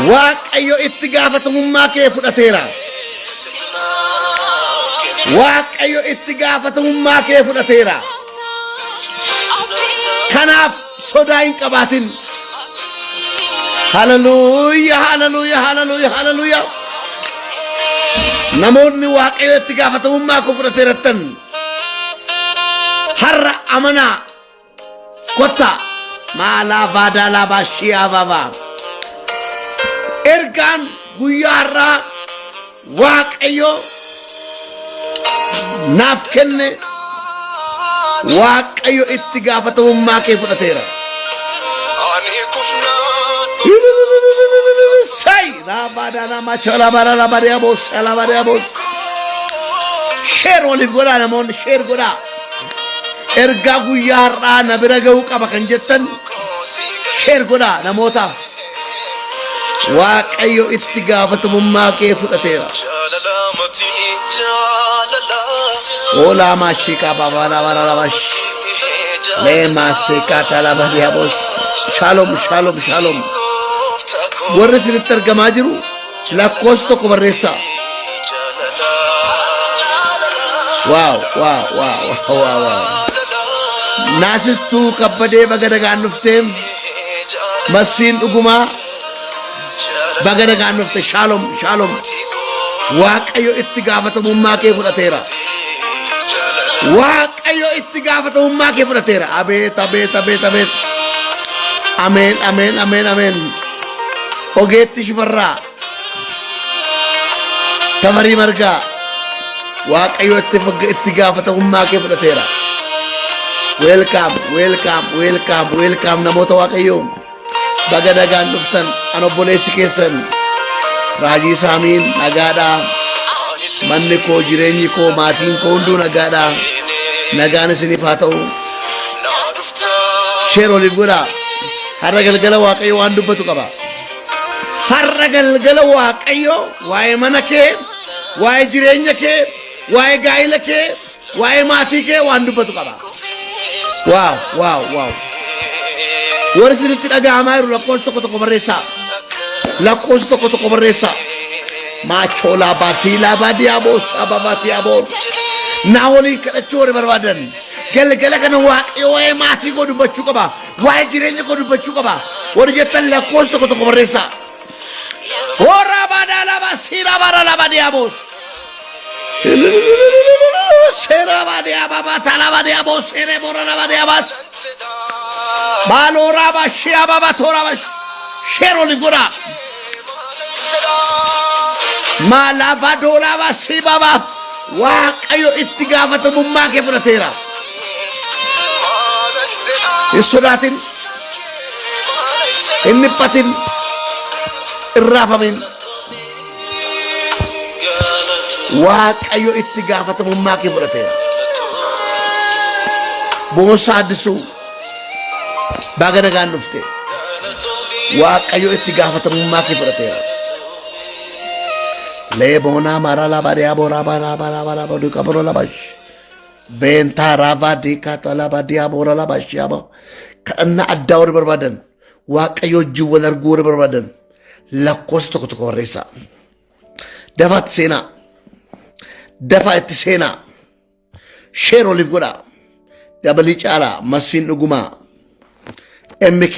waaqayyo itti gaafatamummaa kee fudhateera. waaqayyo itti gaafatamummaa kee fudhateera. kanaaf sodaa hin qabaatin. haleluuyaa haleluuyaa haleluuyaa haleluuyaa. namoonni waaqayyo itti gaafatamummaa kee fudhateerattan har'a amanaa kotta maalaa baadaa laabaa shiyaa baabaa. ergaan guyyaa irraa waaqayyo naaf kenne waaqayyo itti gaafatamummaa kee fudhateera. say raabadana machala barala bariabos ala bariabos. sheer waliif godhaa namoonni sheer godhaa. ergaa guyyaa irraa na bira ga'uu qaba kan jettan sheer godhaa namootaaf. waaqayyo itti gaafatamummaa kee fudhateera. ola mashika babala barala bash le masika talaba diabos. shalom shalom shalom. warri sinitti argamaa jiru lakkoofsa tokko barreessaa. waaw waaw waaw waaw waaw. naasistuu kabbadee baga nagaan dhuftee. masfiin dhugumaa baga nagaan dhufte. shalom shalom. waaqayyo itti gaafatamummaa kee fudhateera. waaqayyo itti gaafatamummaa kee fudhateera. abeet abeet abeet abeet. ameen ameen ameen ameen. ogeetti shifarraa tamarii margaa waaqayyo itti gaafatamummaa kee fudhateera. welcome welcome welcome welcome namoota waaqayyo baga nagaan dhuftan. an obboleessi keessan raajii saamiin nagaadhaa. manni koo jireenyi koo maatiin koo hunduu nagaadhaa. nagaan isiniif haa ta'u. sheer waliif godhaa. har'a galgala waaqayyo waan dubbatu qaba. har'a galgala waaqayyo waa'ee mana kee, waa'ee jireenya kee, waa'ee gaa'ila kee, waa'ee maatii kee waan dubbatu qaba. waaw waaw waaw. warri isinitti dhaga'amaa jiru lakkoofsa tokko tokko barreessaa. lakkoofsa tokko tokko barreessaa. maachoo laabatii laabadiyaabos ababatiyaabos. naa waliin kadhachuu warri barbaadan galgala kana waaqayyo waa'ee maatii koo dubbachuu qaba. waa'ee jireenya koo dubbachuu qaba. warri jettan lakkoofsa tokko tokko barreessaa. ora bada laba sila bara laba diabos. sera badia baba talaba diabos sere bora laba diabas. balora ba shia baba tora ba shero ligora. malaba dola ba si baba. waaqayyo itti gaafatamummaa kee fudhateera. isodaatin inni patin irraafamin. waaqayyo itti gaafatamummaa kee fudhateera. boonsaa addisuu baga nagaan dhufte. waaqayyo itti gaafatamummaa kee fudhateera. leeboonaa marala bariyaa boraa baraa baraa baraa baduu qabaroo labash beentaa raavaa diikaa talaa badiyaa boora labash yaaba. kadhannaa addaa warri barbaadan waaqayyo wajjin wal arguu warri barbaadan lakkoofsa tokko tokko barreessaa. dafaatti seenaa. dafaa itti seenaa. sheer waliif godhaa. dabalii caalaa masfiin dhugumaa MK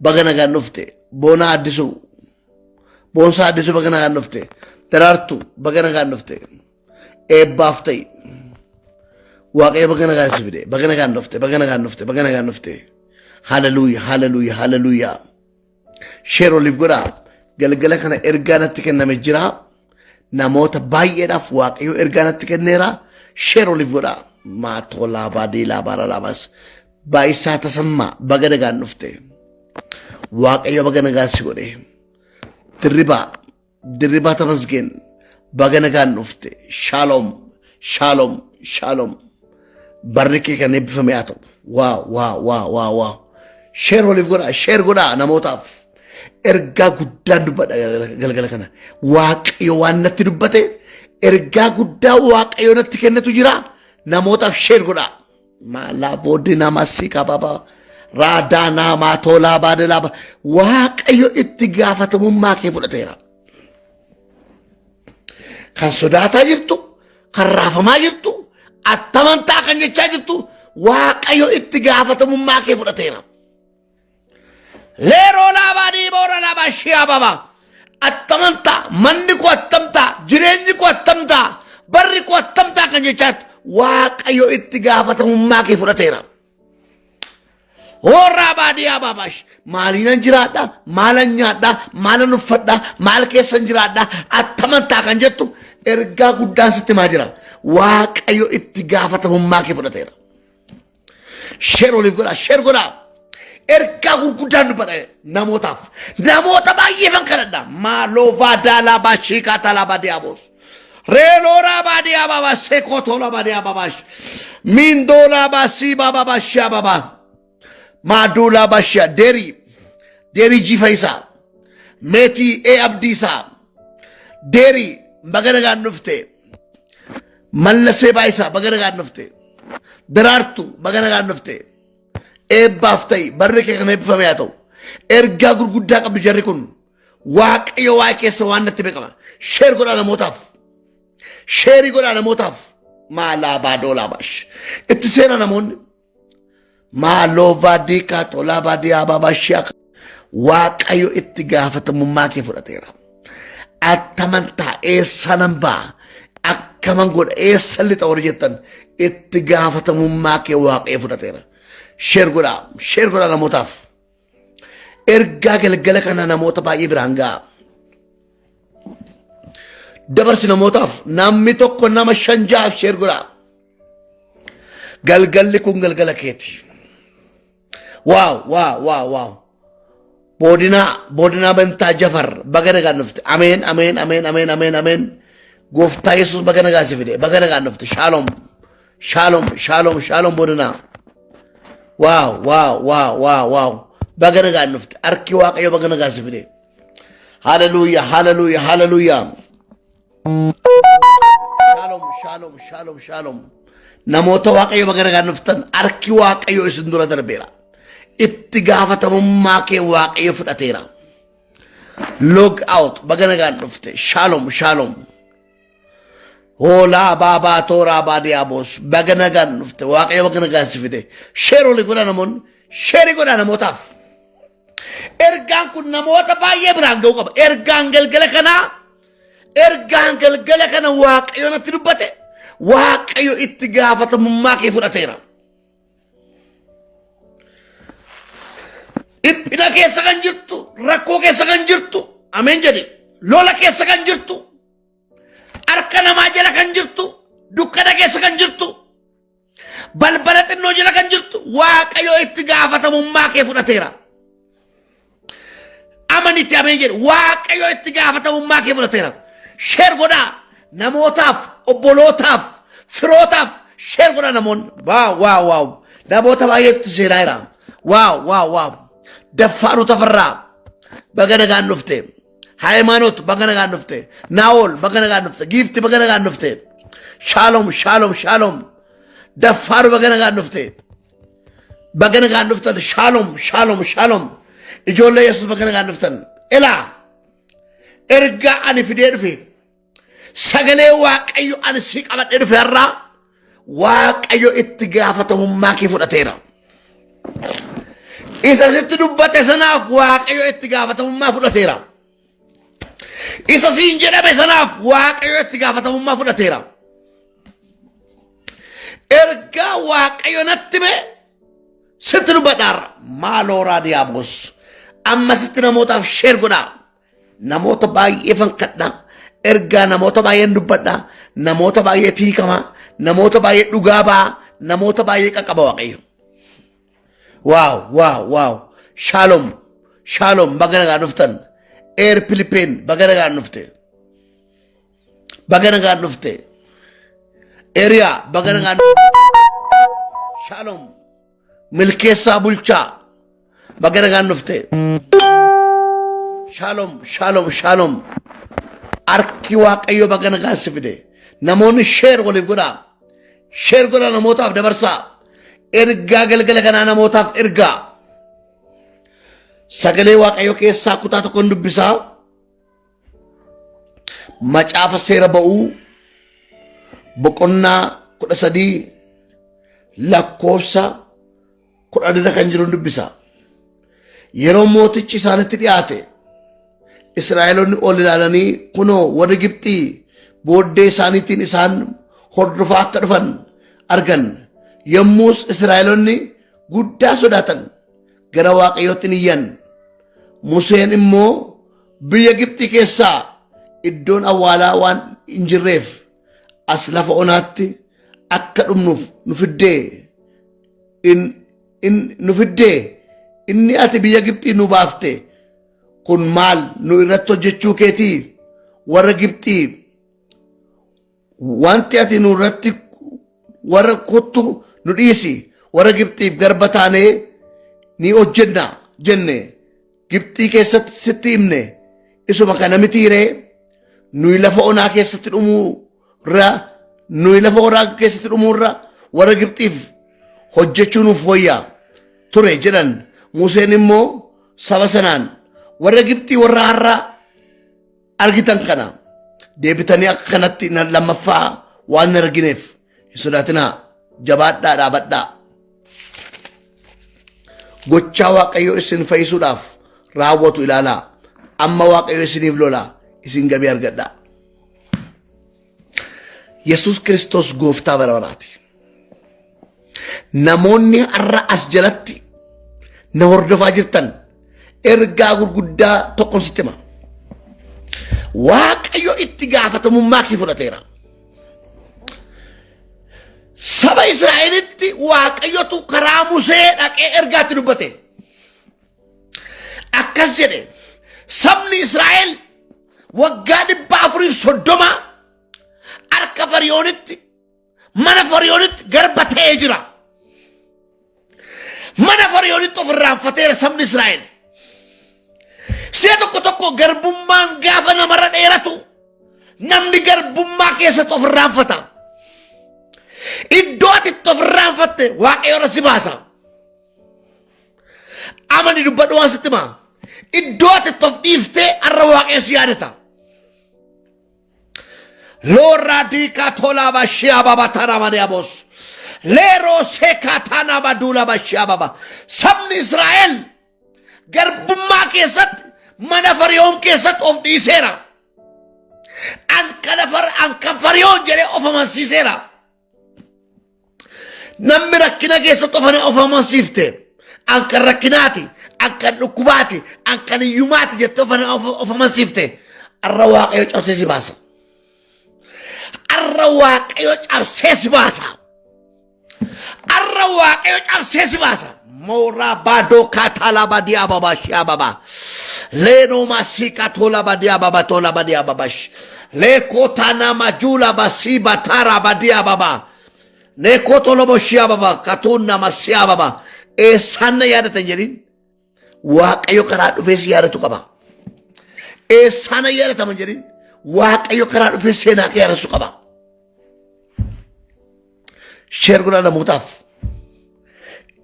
baga nagaan dhufte. boonaa addisuu boonsaa addisuu baga nagaan dhufte. daraartuu baga nagaan dhufte. eebbaaf ta'i. waaqayyo baga nagaan si fide. baga nagaan dhufte baga nagaan dhufte baga nagaan dhufte. haleluuyaa haleluuyaa haleluuyaa. sheer waliif godhaa. galgala kana ergaa natti kenname jira. namoota baay'eedhaaf waaqayyo ergaa natti kenneera. sheer waliif godhaa. maatolaa baadiilaa bara lamas baay'isaa tasammaa baga nagaan dhufte. waaqayyo baga nagaan si godhe. dirribaa tamasgeen baga nagaan dhufte. shalom shalom shalom. barri kee kan eebbifame haa ta'u. waaw waaw waaw waaw waaw. sheer waliif godhaa. sheer godhaa namootaaf. ergaa guddaan dubbadha galgala kana. waaqayyo waan natti dubbate ergaa guddaa waaqayyo natti kennetu jira. namootaaf sheer godhaa. maalaa booddee namasii qababa Raadana matola badela waaqayyo itti gaafatamummaa kee fudhateera. Kan sodaataa jirtu, kan raafamaa jirtu, attamantaa kan jechaa jirtu waaqayyo itti gaafatamummaa kee fudhateera. Leeroo laabanii boora laabaa shiyaa baba. Attamantaa, manni koo attamtaa, jireenyi koo attamtaa, barri koo attamtaa kan jechaatu waaqayyo itti gaafatamummaa kee fudhateera. Hoorraa baadiyyaa baabash maaliinan jiraadha, maalan nyaadha, maalan uffadha, maal keessan jiraadha, attamantaa kan jettu ergaa guddaan sitti maa jira. Waaqayyo itti gaafatamummaa kee fudhateera. Sheer oliif godhaa, sheer godhaa. Ergaa gurguddaan dubbata namootaaf. Namoota baay'eefan kadhadha. Maaloo vaadaalaa baashii kaatalaa baadiyyaa boos. Reelooraa baadiyyaa baabaa seekootoolaa baadiyyaa baabaash. Miindoolaa baasii baabaa baashiyaa baabaa. Maaduulaa baashiyaa deerii jiifaysaa. Meetii abdiisaa. Deerii baganagaan dhufte. Mallasee baayisaa baganagaan dhufte. Daraartuu baganagaan dhufte. Eebbaaf ta'e barri kee kana eebbifame haa ta'u. Ergaa gurguddaa qabdu jarri kun waaqayyo waa keessa waan natti beekama. Sheer godhaa namootaaf. Sheerii godhaa namootaaf. Maalaa baadolaa baash. Itti seena namoonni. Maaloo vaadii kaatolaa baadiyyaa baabashiyaa. Waaqayyo itti gaafatamummaa kee fudhateera. Attamantaa eessa nan ba'a. Akkaman godha eessa lixa warri jettan itti gaafatamummaa kee waaqayyo fudhateera. Sheer godhaa namootaaf. Ergaa galgala kana namoota baay'ee biraan ga'a. Dabarsi namootaaf namni tokko nama 5 sheer godhaa. Galgalli kun galgala keeti. Waaw. Boodinaa bantaa Jafar baga nagaan dhufte. Ameen. Gooftaa Yesuus baga nagaan si fide. Baga nagaan dhufte. Shalom boodinaa. Waaw. Baga nagaan dhufte. Harki waaqayyo baga nagaan si fide. Hallelujah. Shalom. Namoota waaqayyo baga nagaan dhuftan harki waaqayyo isin dura darbeera. Itti gaafatamummaa kee waaqayyo fudhateera. Log out baga nagaan dhufte. Shalom. Hoolaa baabaa tooraa baadiyyaa boos baga nagaan dhufte waaqayyo baga nagaan si fide. Sheerolii godhaa namoonni. Sheerii godhaa namootaaf. Ergaan kun namoota baay'ee biraan ga'uu qaba. Ergaan galgala kana waaqayyo natti dubbate. Waaqayyo itti gaafatamummaa kee fudhateera. Dhiphina keessa kan jirtu, rakkoo keessa kan jirtu, ameen jedhi. Lola keessa kan jirtu, harka namaa jala kan jirtu, dukkana keessa kan jirtu, balbala xinnoo jala kan jirtu, waaqayyo itti gaafatamummaa kee fudhateera. Amanitti ameen jedhi. Waaqayyo itti gaafatamummaa kee fudhateera. Sheer godhaa namootaaf, obbolootaaf, firootaaf sheer godhaa namoonni. Waaw. Namoota baay'eetu seenaa jira. Waaw. Daffaaru Tafarraa baga nagaan dhufte. Hayimaanoot baga nagaan dhufte. Naa'ol baga nagaan dhufte. Giifti baga nagaan dhufte. Shalom. Daffaaru baga nagaan dhufte. Baga nagaan dhuftan. Shalom. Ijoollee Yesuus baga nagaan dhuftan. Ilaa ergaa ani fidee dhufe. Sagalee waaqayyo ani si qabadhee dhufe irraa waaqayyo itti gaafatamummaa kee fudhateera. Isa sitti dubbate sanaaf waaqayyo itti gaafatamummaa fudhateera. Isa siin jedhame sanaaf waaqayyo itti gaafatamummaa fudhateera. Ergaa waaqayyo natti mee sitti dubbadhaarra maaloo raadiyaa boos. Amma sitti namootaaf sheer godhaa. Namoota baay'eefan kadhaa. Ergaa namoota baay'een dubbadhaa. Namoota baay'ee tiikamaa. Namoota baay'ee dhugaa ba'aa. Namoota baay'ee qaqqaba waaqayyo. Waaw. Shalom baga nagaan dhuftan. Eer Pilipeen baga nagaan dhufte. Eriyaa baga nagaan dhufte. Shalom Milkeessaa Bulchaa baga nagaan dhufte. Shalom. Harki waaqayyo baga nagaan si fide. Namoonni sheer waliif godhaa. Sheer godhaa namootaaf dabarsaa. Ergaa galgala kanaa namootaaf ergaa. sagalee waaqayyo keessaa kutaa tokkoon dubbisaa. Macaafa seera ba'uu boqonnaa 13 lakkoofsa 10 kan jiru dubbisa. Yeroo mootichi isaanitti dhiyaate Israa'eloonni ol ilaalanii kunoo warri Gibxii booddee isaaniitiin isaan hordofaa akka dhufan argan. Yommus Israa'eloonni guddaa sodaatan gara waaqayyootti iyyan. Museen immoo biyya Gibxii keessaa iddoon awwaalaa waan hin jirreef as lafa onaatti akka dhumnuuf nu fiddee inni ati biyya Gibxii nu baafte kun maal nu irratti hojjechuu keetii? Warra Gibxii wanti ati nu irratti warra kottu nu dhiisi, warra Gibxiif garba taanee ni hojjenna jenne. Gibxii keessatti sitti himne isuma kana mitiiree? Nuyi lafa onaa keessatti dhumuurra warra Gibxiif hojjechuu nuuf wayyaa ture jedhan. Museen immoo saba sanaan warra Gibxii warra har'a argitan kana deebitanii akka kanatti lammaffaa waan hin argineef hin sodaatinaa, jabaadhaa, dhaabadhaa. Gochaa waaqayyo isin fayyisuudhaaf raawwatu ilaalaa. Amma waaqayyo isiniif lola, isin gabii argadhaa. Yesus Kiristoos gooftaa bara baraati. Namoonni har'a as jalatti na hordofaa jirtan ergaa gurguddaa tokkon sitti hima. Waaqayyo itti gaafatamummaa kee fudhateera. Saba Israa'elitti waaqayyotu karaa Musee dhaqee ergaatti dubbate. Akkas jedhe, sabni Israa'el waggaa 430 harka Fariyoonitti, mana Fariyoonitti garba ta'ee jira. Mana Fariyoonitti of irraanfateera sabni Israa'el. Si'a tokko garbummaan gaafa namarra dheeratu namni garbummaa keessatti of irraanfata. Iddoo ati itti of irraanfatte waaqayyo irra si baasa. Amani dubbadhu waan sitti himaa. Iddoo ati itti of dhiiftee har'a waaqayyo si yaadata. Lora dika tola bashia baba taramaniabos. Lero seka tana badula bashia baba. Sabni Israel garbummaa keessatti mana Fariyoon keessatti of dhiiseera. Anka Fariyoon jedhee of amansiiseera. Namni rakkina keessatti of amansiifte anka rakkinaati, anka dhukkubaati, anka hiyyumaati jettee of amansiifte har'a waaqayyo cabsee si baasa. Har'a waaqayyo cabsee si baasa. Har'a waaqayyo cabsee si baasa. Mora bado katala badia baba shia baba. Leno masika tola badia baba tola badia baba. Le kotana majula basi batara badia baba. Ne kotolo boshia baba katuna masia baba. Sana yaadatan jedhin waaqayyo karaa dhufee si yaadatu qaba. Sana yaadataman jedhin waaqayyo karaa dhufee seenaa kee yaadatu qaba. Sheer godhaa namootaaf.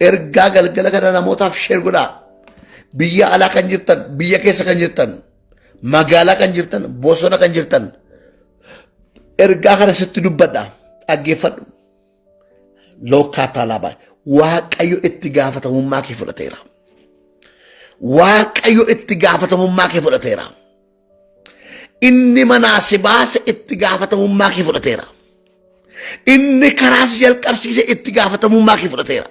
Ergaa galgala kana namootaaf sheer godhaa. Biyya alaa kan jirtan, biyya keessa kan jirtan, magaalaa kan jirtan, bosona kan jirtan. Ergaa kana sitti dubbadha. Dhaggeeffadhu. Lookaataa laabaa. Waaqayyo itti gaafatamummaa kee fudhateera. Waaqayyo itti gaafatamummaa kee fudhateera. Inni manaa si baase itti gaafatamummaa kee fudhateera. Inni karaa si jalqabsiise itti gaafatamummaa kee fudhateera.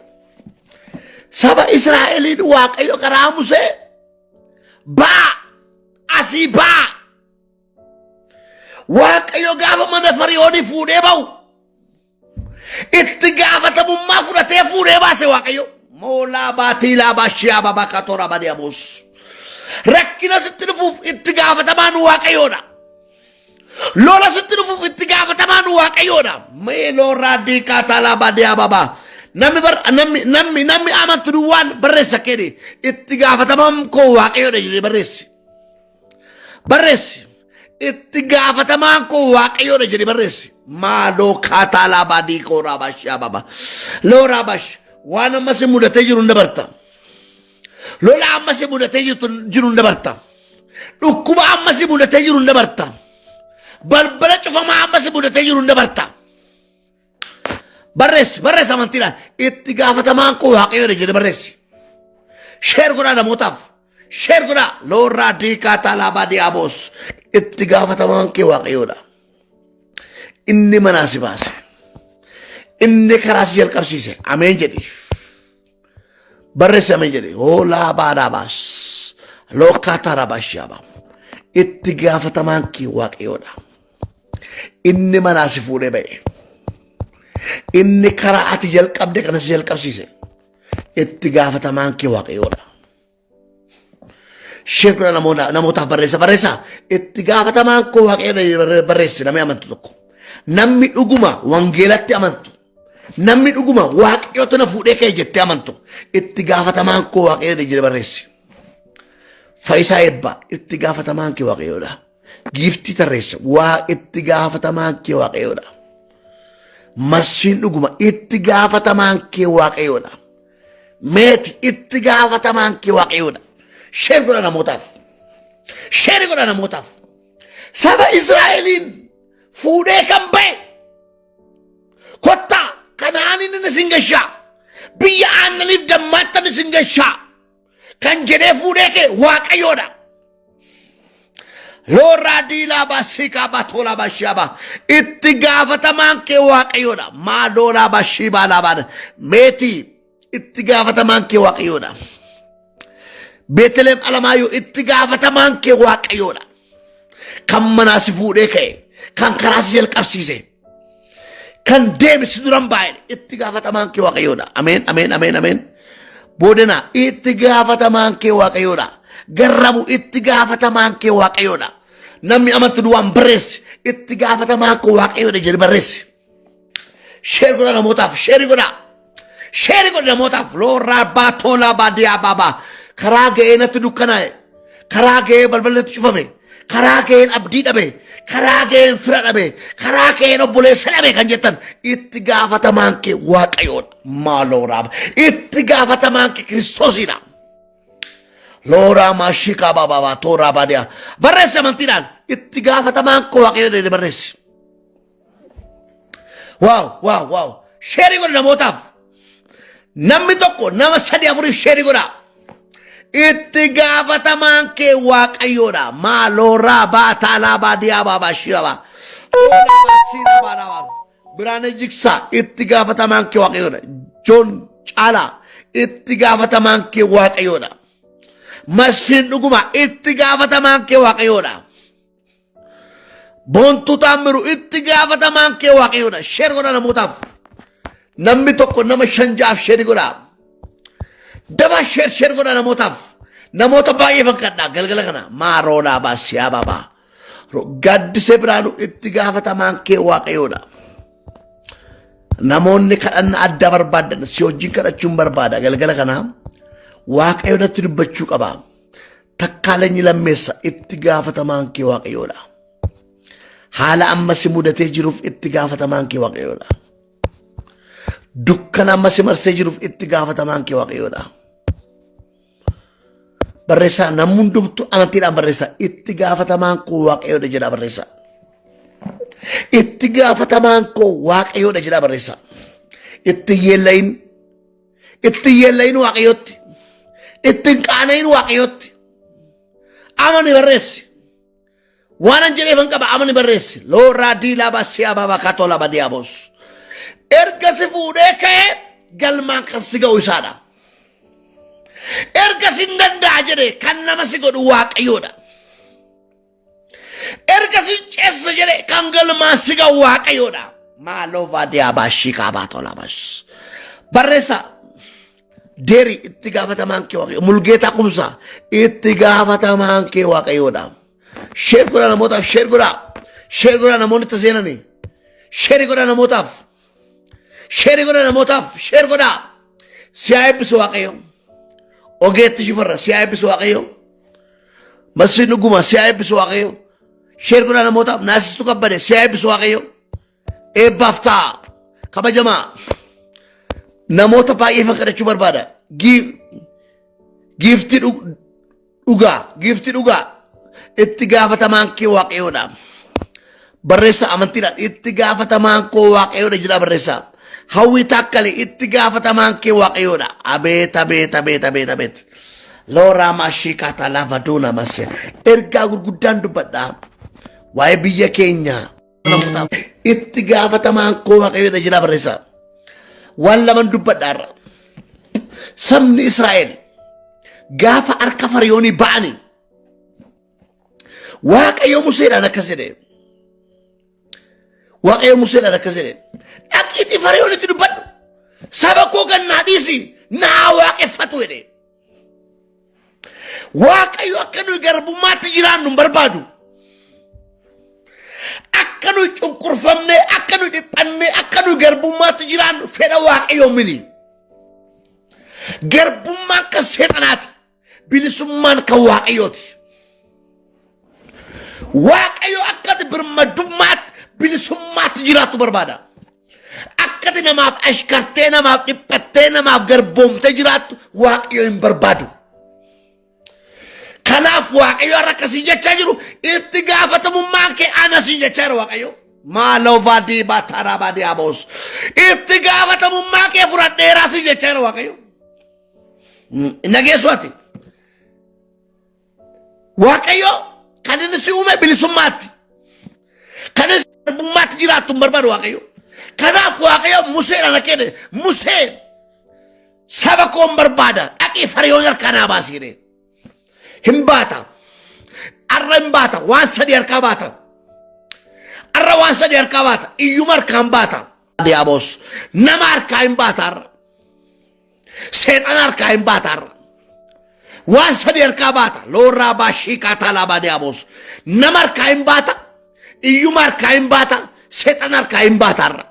Saba Israa'eliin waaqayyo karaa Musee baa asii baa. Waaqayyo gaafa mana Fariyoonii fuudhee ba'u itti gaafatamummaa fudhatee fuudhee baase waaqayyo. Moolaa baatii laabaa shiyaa babaa katoora badiyamus. Rakkina sitti dhufuuf itti gaafatamaan waaqayyoodha. Lola sitti dhufuuf itti gaafatamaan waaqayyoodha. Meeloo raadii kaatalaa badiyaa babaa. Namni amantu duwwaan barreessa keeni itti gaafatamaan koo waaqayyoodha jedhee barreessi. Barreessi. Itti gaafatamaan koo waaqayyoodha jedhee barreessi. Maaloo kaatalaa badii koo raabash yaababa. Loo raabash waan ammas mudatee jiru hin dabarta. Lola ammasi mudatee jiru hin dabarta. Dhukkuba ammasi mudatee jiru hin dabarta. Balbala cufamaa ammasi mudatee jiru hin dabarta. Barreessi amantiidhaan itti gaafatamaan koo waaqayyoodha jedhe barreessi. Sheer godhaa namootaaf. Sheer godhaa loorraa diikaa taalabaa diiyaaboos itti gaafatamaan kee waaqayyoodha. Inni manaa si baase. Inni karaa si jalqabsiise. Ameen jedhi. Barreessi ameen jedhi. Hoolaa baadhaabaas. Lookaataa rabaashiyaaba. Itti gaafatamaan kee waaqayyoodha. Inni manaa si fuudhee ba'e. Inni karaa ati jalqabde kana si jalqabsiise. Itti gaafatamaan kee waaqayyoodha. Sheekura namootaaf barreessa. Itti gaafatamaan koo waaqayyoodha barreessi namni amantu tokko. Namni dhuguma wangeelatti amantu. Namni dhuguma waaqayyoota na fuudhee ka'e jettee amantu. Itti gaafatamaan koo waaqayyoodha jedhe barreessi. Faayisaa eebbaa itti gaafatamaan kee waaqayyoodha. Giiftii tarreessa itti gaafatamaan kee waaqayyoodha. Masfiin dhuguma itti gaafatamaan kee waaqayyoodha. Meeti itti gaafatamaan kee waaqayyoodha. Sheer godha namootaaf. Sheer godha namootaaf. Saba Israa'eliin fuudhee kan ba'e. Kottaa Kana'aanin inni isin gashaa. Biyya aannaniif dammaattan isin gashaa. Kan jedhee fuudhee kee waaqayyoodha. Loorraa diilaa baasiikaa baatolaa baashiyaaba. Itti gaafatamaan kee waaqayyoodha. Maadoolaa baashiibaa laabaan. Meetii itti gaafatamaan kee waaqayyoodha. Beetlehem Alamaayyoo itti gaafatamaan kee waaqayyoodha. Kan manaa si fuudhee ka'e. Kan karaa si jalqabsiise. Kan deemsi duran baay'ee itti gaafatamaan kee waaqayyoodha. Ameen. Boodana itti gaafatamaan kee waaqayyoodha. Garramu itti gaafatamaan kee waaqayyoodha. Namni amantu duwwaan barreessi. Itti gaafatamaan kee waaqayyoodha jedhe barreessi. Sheer godha namootaaf. Sheer godha namootaaf. Loorraa baatolaa baadiyaa baabaa. Karaa ga'ee natti dukkanaa'e. Karaa ga'ee balbalatti cufame. Karaa ga'een abdii dhabe. Karaa ga'een fira dhabe. Karaa ga'een obboleessa dhabe kan jettan itti gaafatamaan kee waaqayyoodha. Maaloo raaba. Itti gaafatamaan kee Kiristoosidha. Looraa maashiikaa baabaa tooraa baadiyaa. Barreessi amantiidhaan itti gaafatamaan kee waaqayyoodha jedhe barreessi. Waaw. Sheerii godha namootaaf. Namni tokko nama 3-4 sheerii godha. Itti gaafatamaan kee waaqayyoodha. Maalooraa baataalaa baadiyaa baabaa shiyaabaa. Biraane Jigsaa itti gaafatamaan kee waaqayyoodha. Joon Caalaa itti gaafatamaan kee waaqayyoodha. Masfiin dhuguma itti gaafatamaan kee waaqayyoodha. Boontuu Taammiru itti gaafatamaan kee waaqayyoodha. Sheer godha namootaaf. Namni tokko nama 5 sheerii godha. Daba sheer godha namootaaf. Namoota baay'ee fakkaadha galgala kana. Maaroolaa baasiyaa baabaa. Gaaddisee Biraanuu itti gaafatamaan kee waaqayyoodha. Namoonni kadhannaa addaa barbaadan si wajjin kadhachuun barbaada galgala kana. Waaqayyoodatti dubbachuu qaba. Takkaalanyi lammeessa itti gaafatamaan kee waaqayyoodha. Haala amma si mudatee jiruuf itti gaafatamaan kee waaqayyoodha. Dukkana amma si marsee jiruuf itti gaafatamaan kee waaqayyoodha. Barreessaa namni hundumtu amantiidhaan barreessaa itti gaafatamaan koo waaqayyoodha jedha barreessaa. Itti gaafatamaan koo waaqayyoodha jedha barreessaa. Itti yeellayin waaqayyootti. Ittiin qaanayin waaqayyootti. Amani barreessi. Waanan jedheefan qaba amani barreessi. Loorraa diilaa baasiyaa baabaa kaatolaa badiyaaboos. Erga si fuudhee ka'ee galmaan kan si ga'u isaadha. Erga si danda'a jedhe kan nama si godhu waaqayyoodha. Erga si ceessa jedhe kan galmaan si ga'u waaqayyoodha. Maaloo baadiyaa baashii kaabaa tolaa baas. Barreessa. Deeri itti gaafatamaan kee waaqayyoodha. Mulgeetaa Kumsaa itti gaafatamaan kee waaqayyoodha. Sheer godha namootaaf. Sheer godha namoonni itti seenanii. Sheer godha namootaaf. Sheer godha. Siyaa eebbisu waaqayyo. Ogeetti shifarra siyaa eebbisu waaqayyo. Masfiin dhuguma siyaa eebbisu waaqayyo. Sheer godha namootaaf. Naasistu kabbade siyaa eebbisu waaqayyo. Eebbaaf ta'a. Kabajamaa. Namoota baay'ee kadhachuu barbaada. Gifti dhugaa itti gaafatamaan kee waaqayyoodha. Barreessa amantiidhaan itti gaafatamaan koo waaqayyoodha jira barreessa. Hawwii takkale itti gaafatamaan kee waaqayyoodha. Abeet. Loora mashikata lavaduna masse. Ergaa gurguddaan dubbadha. Waa'ee biyya keenya. Itti gaafatamaan koo waaqayyoodha jira barreessa. Waan laman dubbadhaarra. Sabni Israa'el gaafa harka Fara'oonii ba'ani waaqayyo Museedhaan akkas jedhe. Waaqayyo Museedhaan akkas jedhe. Dhaqiitii Fara'oonitti dubbadhu. Saba koo gannaa dhiisi naa waaqeffatu jedhe. Waaqayyo akka nuyi garbummaatti jiraannu hin barbaadu. Akka nuyi cunqurfamnee, akka nuyi dhiphannee, akka nuyi garbummaatti jiraannu fedha waaqayyo miti. Garbummaan kan seexanaati. Bilisummaan kan waaqayyooti. Waaqayyo akkati birmadummaatti bilisummaatti jiraattu barbaada. Akkati namaaf ashkartee, namaaf dhiphattee, namaaf garboomtee jiraattu waaqayyo hin barbaadu. Kanaaf waaqayyo har'a akkasii jechaa jiru itti gaafatamummaan kee anasiin jechaa jira waaqayyo. Maaloo baadii baataraa baadii aboos. Itti gaafatamummaa kee fudhadheeraa siin jechaa jira waaqayyo. Nageessu ati. Waaqayyo kan inni si uume bilisummaatti. Kan inni garbummaatti jiraattu hin barbaadu waaqayyo. Kanaaf waaqayyo Museedhaan akka jedhe Musee saba koo hin barbaada dhaqii Fara'oon harkaa naa baasi jedhe. Hin baata. Arra hin baata. Waan sadii harkaa baata. Arra waan sadii harkaa baata. Iyyuma harkaa hin baata. Diyaabos. Nama harkaa hin baata arra. Seexana harkaa hin baata arra. Waan sadii harkaa baata. Loorraa baashii kaataa laabaa diyaabos. Nama harkaa hin baata. Iyyuma harkaa hin baata. Seexana harkaa hin baata arra.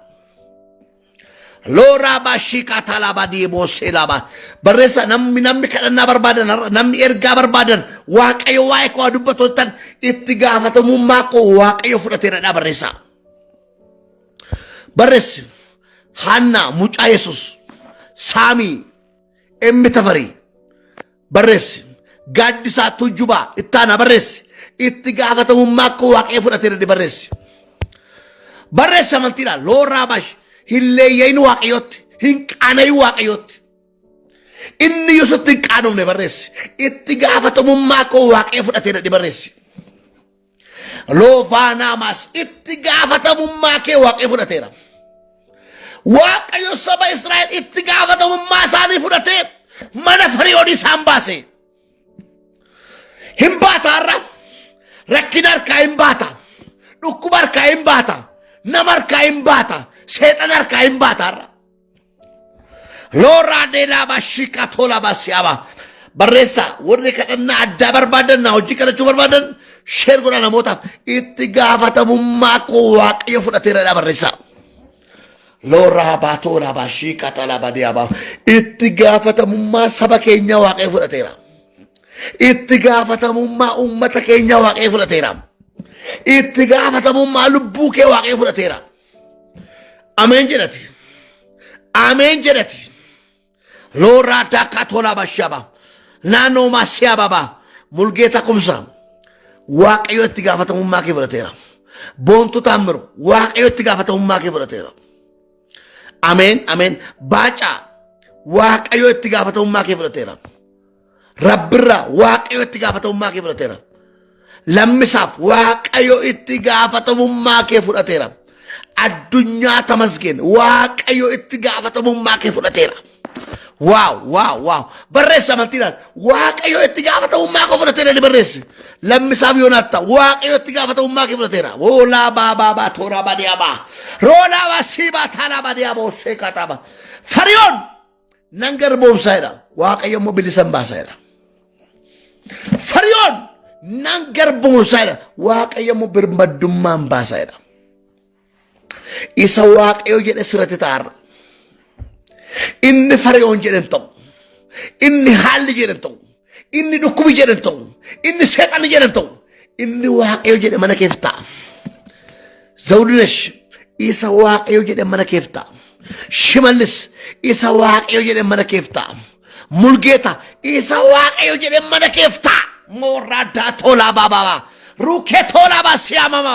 Loora bashika talaba di boselaba barresa namni kadhannaa barbaadan namni ergaa barbaadan waaqayyo waa'ee koo dubbatotan itti gaafatamummaa koo waaqayyo fudhateera barreessi Hanna mucaa Yesus Saami emmi tafari barreessi gaaddisaa Tuujubaa ittaana barreessi itti gaafatamummaa koo waaqayyo fudhateera barreessi amantiidhaan loora bash Hilleeyyain waaqayyotti hin qaanay waaqayyotti inni yusutti hin qaanofne barreessi itti gaafatamummaa koo waaqayyo fudhateera barreessi loofaanaamas itti gaafatamummaa kee waaqayyo fudhateera waaqayyo saba Israa'el itti gaafatamummaa isaanii fudhatee mana Fara'oonii isaan baase hin baata har'a rakkina harkaa hin baata dhukkuba harkaa hin baata nama harkaa hin baata Setan harkaa hin baata har'a. Loora deelaa bashika tola basiaba. Barreessa warri kadhannaa addaa barbaadan na hojii kadhachuu barbaadan sheer godhaa namootaaf itti gaafatamummaa koo waaqayyo fudhateera barreessa. Loora baatoora bashika tala badiaba. Itti gaafatamummaa saba keenya waaqayyo fudhateera. Itti gaafatamummaa uummata keenya waaqayyo fudhateera. Itti gaafatamummaa lubbuu kee waaqayyo fudhateera. Amen jedhati. Loora daka tola bashaba. Nano masya baba. Mulgeeta kumsa. Waaqayyo itti gaafatamummaa kee fudhateera. Boontu taamiru waaqayyo itti gaafatamummaa kee fudhateera. Amen. Baaca waaqayyo itti gaafatamummaa kee fudhateera. Rabbirra waaqayyo itti gaafatamummaa kee fudhateera. Lammisaaf waaqayyo itti gaafatamummaa kee fudhateera. Addunyaa tamasgeen waaqayyo itti gaafatamummaa kee fudhateera. Wow. Barreessa amantiidhaan waaqayyo itti gaafatamummaa kee fudhateera barreessi. Lammisaaf Yoonaattaa waaqayyo itti gaafatamummaa kee fudhateera. Woolaa baabaa toora badiyaabaa. Roolaa basiibaa taalaa badiyaabaa osoo kaataaba. Fara'oon nan garboomsaadha. Waaqayyo immoo bilisan baasaadha. Fara'oon nan garboomsaadha. Waaqayyo immoo birmadummaan baasaadha. Isa waaqayyo jedhe sirratti taa'arra. Inni Fara'oon jedhan ta'u. Inni haalli jedhan ta'u. Inni dhukkubi jedhan ta'u. Inni seexanni jedhan ta'u. Inni waaqayyo jedhe mana keef ta'a. Zawudinesh isa waaqayyo jedhe mana keef ta'a. Shimallis isa waaqayyo jedhe mana keef ta'a. mulgeeta isa waaqayyo jedhe mana keeftaa mooraaddaa tolaa baabaa rukee tolaa baasiyaamama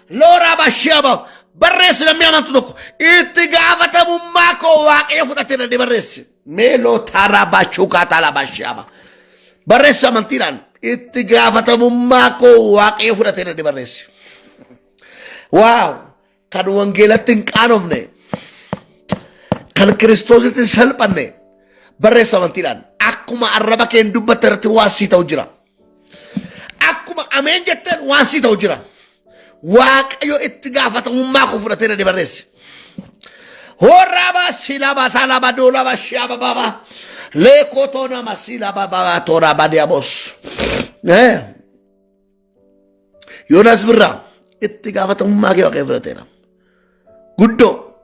looraa baashiyaama barreessi namni amantu tokko itti gaafatamummaa koo waaqayyo fudhatee na barreessi meeloo taaraa baachuu kaataa baashiyaama barreessi amantiidhaan itti gaafatamummaa koo waaqayyo fudhatee na barreessi. Waaw kan wangeelatti hin qaanofne kan kiristoositti hin salphanne barreessi amantiidhaan akkuma arraba keen dubbatte irratti waan sii ta'u jira. Akkuma ameen jetteen waan sii ta'u jira. Waaqayyo itti gaafatamummaa koo fudhatee na barreessi. Horaba silaba talaba dolaba shiaba baba lekoto nama silaba baba tora badiabos. Yonas Birra itti gaafatamummaa kee waaqayyo fudhateera.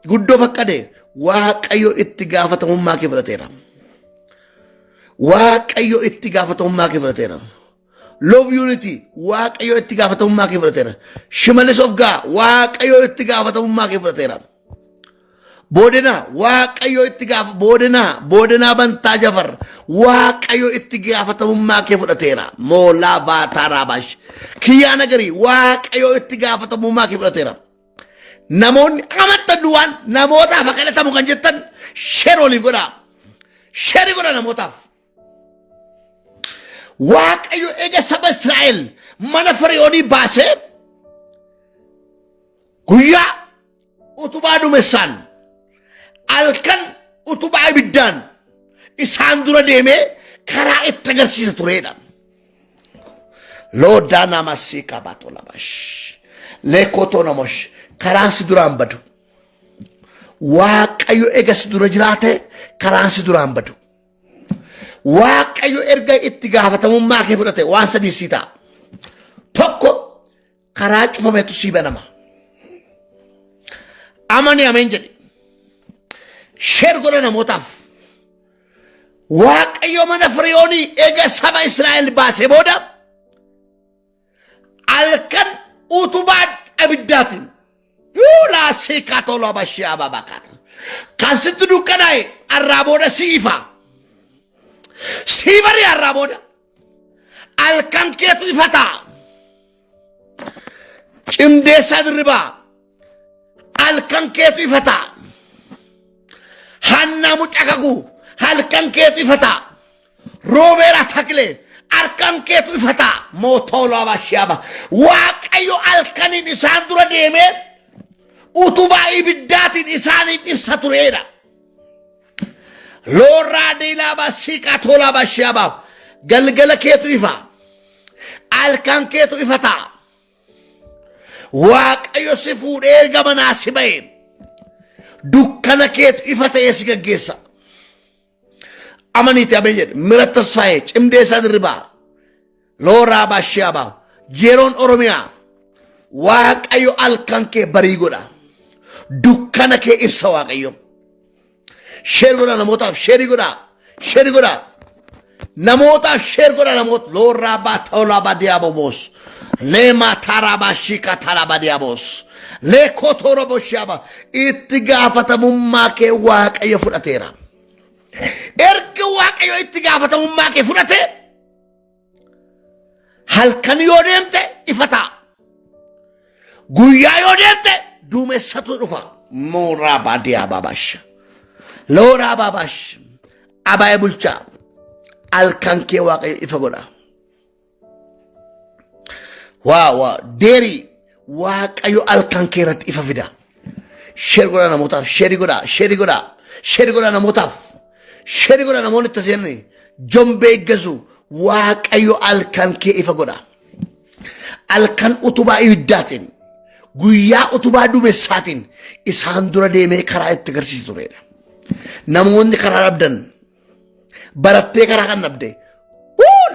Guddoo fakkade waaqayyo itti gaafatamummaa kee fudhateera. Waaqayyo itti gaafatamummaa kee fudhateera. Love unity waaqayyo itti gaafatamummaa kee fudhateera. Shimalis of God waaqayyo itti gaafatamummaa kee fudhateera. Bodena waaqayyo itti gaafa bodena bantaa Jafar waaqayyo itti gaafatamummaa kee fudhateera. Moolaa baatarabash kiyyaa nagari waaqayyo itti gaafatamummaa kee fudhateera. Namoonni amanta duwwaan namootaaf kadhatamu kan jettan share oliif godhaa. Share godha namootaaf. Waaqayyo eega saba Israa'el mana Firiyoonii baasee guyyaa utubaa duumessaan halkan utubaa ibiddaan isaan dura deemee karaa itti agarsiisa tureedha. Loodaa namasii qabaatoo labash leekotoo namosh karaan si duraan badu. Waaqayyo eega si dura jiraate karaan si duraan badu. Waaqayyo erga itti gaafatamummaa kee fudhate waan sadii sii ta'a. Tokko karaa cufametu sii banama. Amani ameen jedhe. Sheer godha namootaaf. Waaqayyo mana Firiyoonii eega saba Israa'el baasee booda halkan utubaa abiddaatiin yuulaa sii kaatoloo bashee ababakaata. Kan sitti dukkanaa'e arraa booda sii ifa. Sii bari arraa booda halkan keetu ifata. Cimdeessaa dirribaa halkan keetu ifata. Hannaa mucakaku halkan keetu ifata. Roobeera taklee halkan keetu ifata. Mootoloo bashiyaaba waaqayyo halkaniin isaan dura deemee utubaa ibiddaatiin isaaniin ibsa tureedha. Looraa deelaaba siiqaa tolaa bashiyaaba galgala keetu ifa. Halkan keetu ifata. Waaqayyo si fuudhee erga manaa si ba'e dukkana keetu ifa ta'ee si gaggeessa. Amaniiti abeen jedhe Mirat Tasfaayee Cimdeessaa Dirribaa Looraa Bashiyaabaa yeroon Oromiyaa waaqayyo halkan kee barii godha. Dukkana kee ibsa waaqayyo. Sheer godha namootaaf sheeri godha. Sheeri godha namootaaf sheer godha namoota Looraa Baatolaa Badiyaabobos Leema Tarabashika Tarabadiyaabos Leekotoro Boshiyaaba itti gaafatamummaa kee waaqayyo fudhateera. Erga waaqayyo itti gaafatamummaa kee fudhate halkan yoo deemte ifata. Guyyaa yoo deemte duumessatu dhufa. Mooraa baadiyaa baabash Looraa baabash abaayee bulchaa halkan kee waaqayyo ifa godha. Waa deerii waaqayyo halkan kee irratti ifa fida. Sheer godha namootaaf sheeri godha. Sheeri godha. Sheeri godha namootaaf. Sheeri godha namoonni itti seenanii jombee eeggasu waaqayyo halkan kee ifa godha. Halkan utubaa ibiddaatiin guyyaa utubaa duumessaatiin isaan dura deemee karaa itti agarsiisa tureedha. Namoonni karaa dhabdan barattee karaa kan dhabde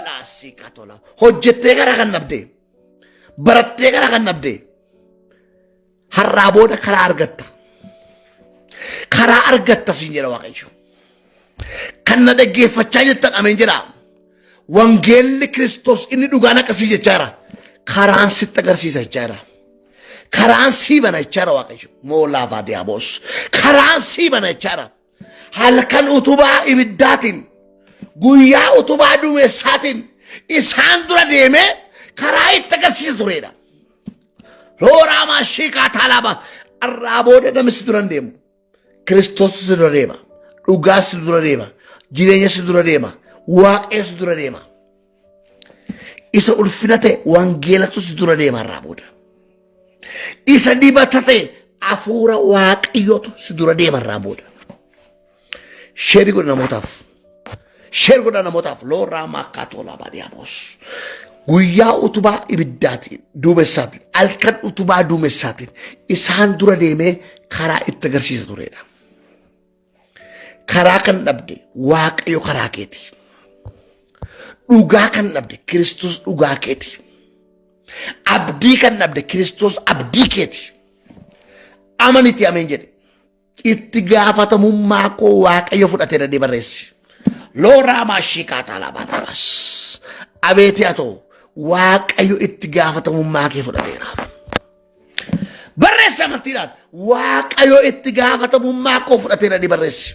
laasii katola hojjettee karaa kan dhabde barattee karaa kan dhabde har'aa booda karaa argatta. Karaa argatta siin jedha waaqayyo. Kan na dhaggeeffachaa jettan ameen jedha. Wangeelli Kiristoos inni dhugaan akkasii jechaa jira. Karaan sitti agarsiisa jechaa jira. Karaan sii bana jechaa jira waaqayyo. Moolaa baadiyaabos karaan sii bana jechaa jira. Halkan utubaa ibiddaatiin guyyaa utubaa duumessaatiin isaan dura deemee karaa itti agarsiisa turedha. Looraa maashii kaataalaba irraa booda namni si dura deemu. Kiristoos si dura deema. Dhugaa si dura deema. Jireenya si dura deema. Waaqee si dura deema. Isa ulfina ta'e wangeelatu si dura deema irraa booda. Isa dibata ta'e hafuura waaqayyootu si dura deema irraa booda. Sheerii godha namootaaf. Sheer godha namootaaf looraa maakkaatolaa baadiyyaamos. Guyyaa utubaa ibiddaatiin duumessaatiin halkan utubaa duumessaatiin isaan dura deemee karaa itti agarsiisa turedha. Karaa kan dhabde waaqayyo karaa keeti. Dhugaa kan dhabde Kiristoos dhugaa keeti. Abdii kan dhabde Kiristoos abdii keeti. Amaniti ameen jedhe. Itti gaafatamummaa koo waaqayyo fudhatee dandee barreessi. Looraa maashii kaataalaa baadhaabas. Abeeti haa ta'u waaqayyo itti gaafatamummaa kee fudhateera. Barreessi amantiidhaan waaqayyo itti gaafatamummaa koo fudhateera ni barreessi.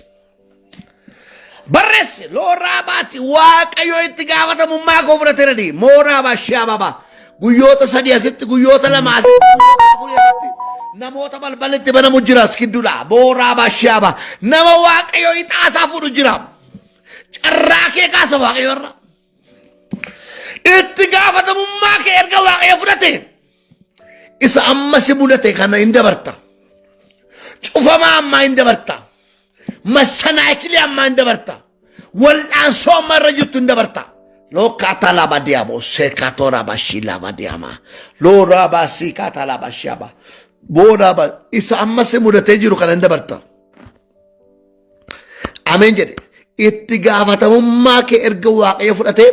Barreessi looraa baasi waaqayyo itti gaafatamummaa koo fudhateera ni mooraa baashii ababa guyyoota sadii asitti guyyoota lama asitti namoota balbalatti banamu jira skidduudha mooraa baashii ababa nama waaqayyo ixaasaa fuudhu jira carraa kee kaasa waaqayyo irra. Itti gaafatamummaa kee erga waaqayyo fudhate isa amma si mudate kana hin dabarta. Cufamaa ammaa hin dabarta. Masanaakilii ammaa hin dabarta. Wal'aansoo amma irra jirtu hin dabarta. Lookaataa laba diyaamo seekatoo rabashii laba diyaama. Looraa baasii kaataa laba shiaba. Boodaa ba isa amma si mudatee jiru kana hin dabarta. Ameen jedhe. Itti gaafatamummaa kee erga waaqayyo fudhate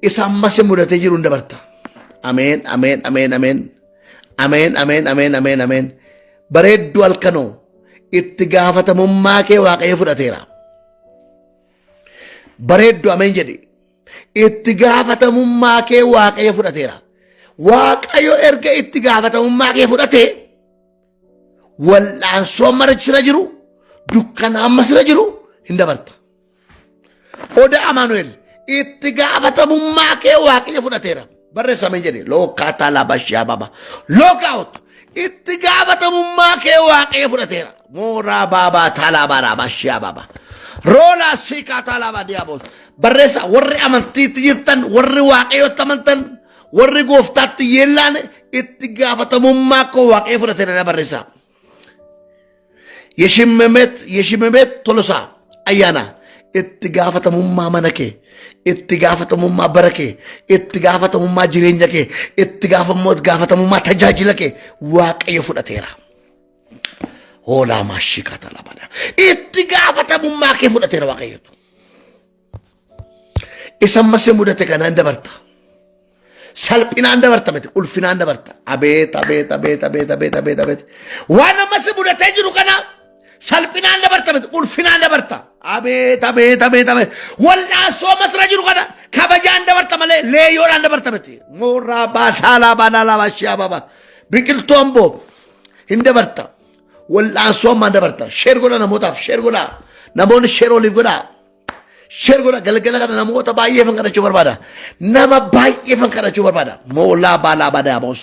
isa amma si mudatee jiru hin dabarta. Ameen ameen ameen ameen. Ameen ameen ameen ameen ameen. Bareedduu halkanoo itti gaafatamummaa kee waaqayyo fudhateera. Bareedduu ameen jedhi. Itti gaafatamummaa kee waaqayyo fudhateera. Waaqayyo erga itti gaafatamummaa kee fudhate wal'aansoo amma sira jiru dukkana amma sira jiru hin dabarta. Oda Amaanu'el itti gaafatamummaa kee waaqayyo fudhateera. Barreessa ameen jedhi. Lookaataa labashyaa baba. Lookaawut itti gaafatamummaa kee waaqayyo fudhateera. Mooraa baabaa taalaa labashyaa baba. Roolaa siikaataa laba diyaabos. Barreessa warri amantiitti jirtan warri waaqayyotti amantan warri gooftaatti yeellaan itti gaafatamummaa koo waaqayyo fudhateera barreessa. Yeshimmemet Tolosaa ayyaana itti gaafatamummaa mana kee itti gaafatamummaa bara kee itti gaafatamummaa jireenya kee itti gaafatamummaa tajaajila kee waaqayyo fudhateera. Hoolaa maashii kaataalaa baadhaa. Itti gaafatamummaa kee fudhateera waaqayyotu. Isa amma si mudate kanaan dabarta. Salphinaan dabarta miti ulfinaan dabarta. Abeet abeet abeet abeet abeet abeet abeet. Waan amma si mudatee jiru kana salphinaan dabarta miti ulfinaan dabarta. Abeet abeet abeet abeet. Wal'aansoo masira jiru kana kabajaan dabarta malee leeyyoodhaan dabarta miti. Mooraa baashaalaa baadaalaa baashii ababa. Biqiltuu amboo hin dabarta. Wal'aansoo ammaan dabarta. Sheer godha namootaaf sheer godha. Namoonni sheer oliif godha. Sheer godha galgala kana namoota baay'ee fan kadhachuu barbaada. Nama baay'ee fan kadhachuu barbaada. Moolaa baalaa badaamos.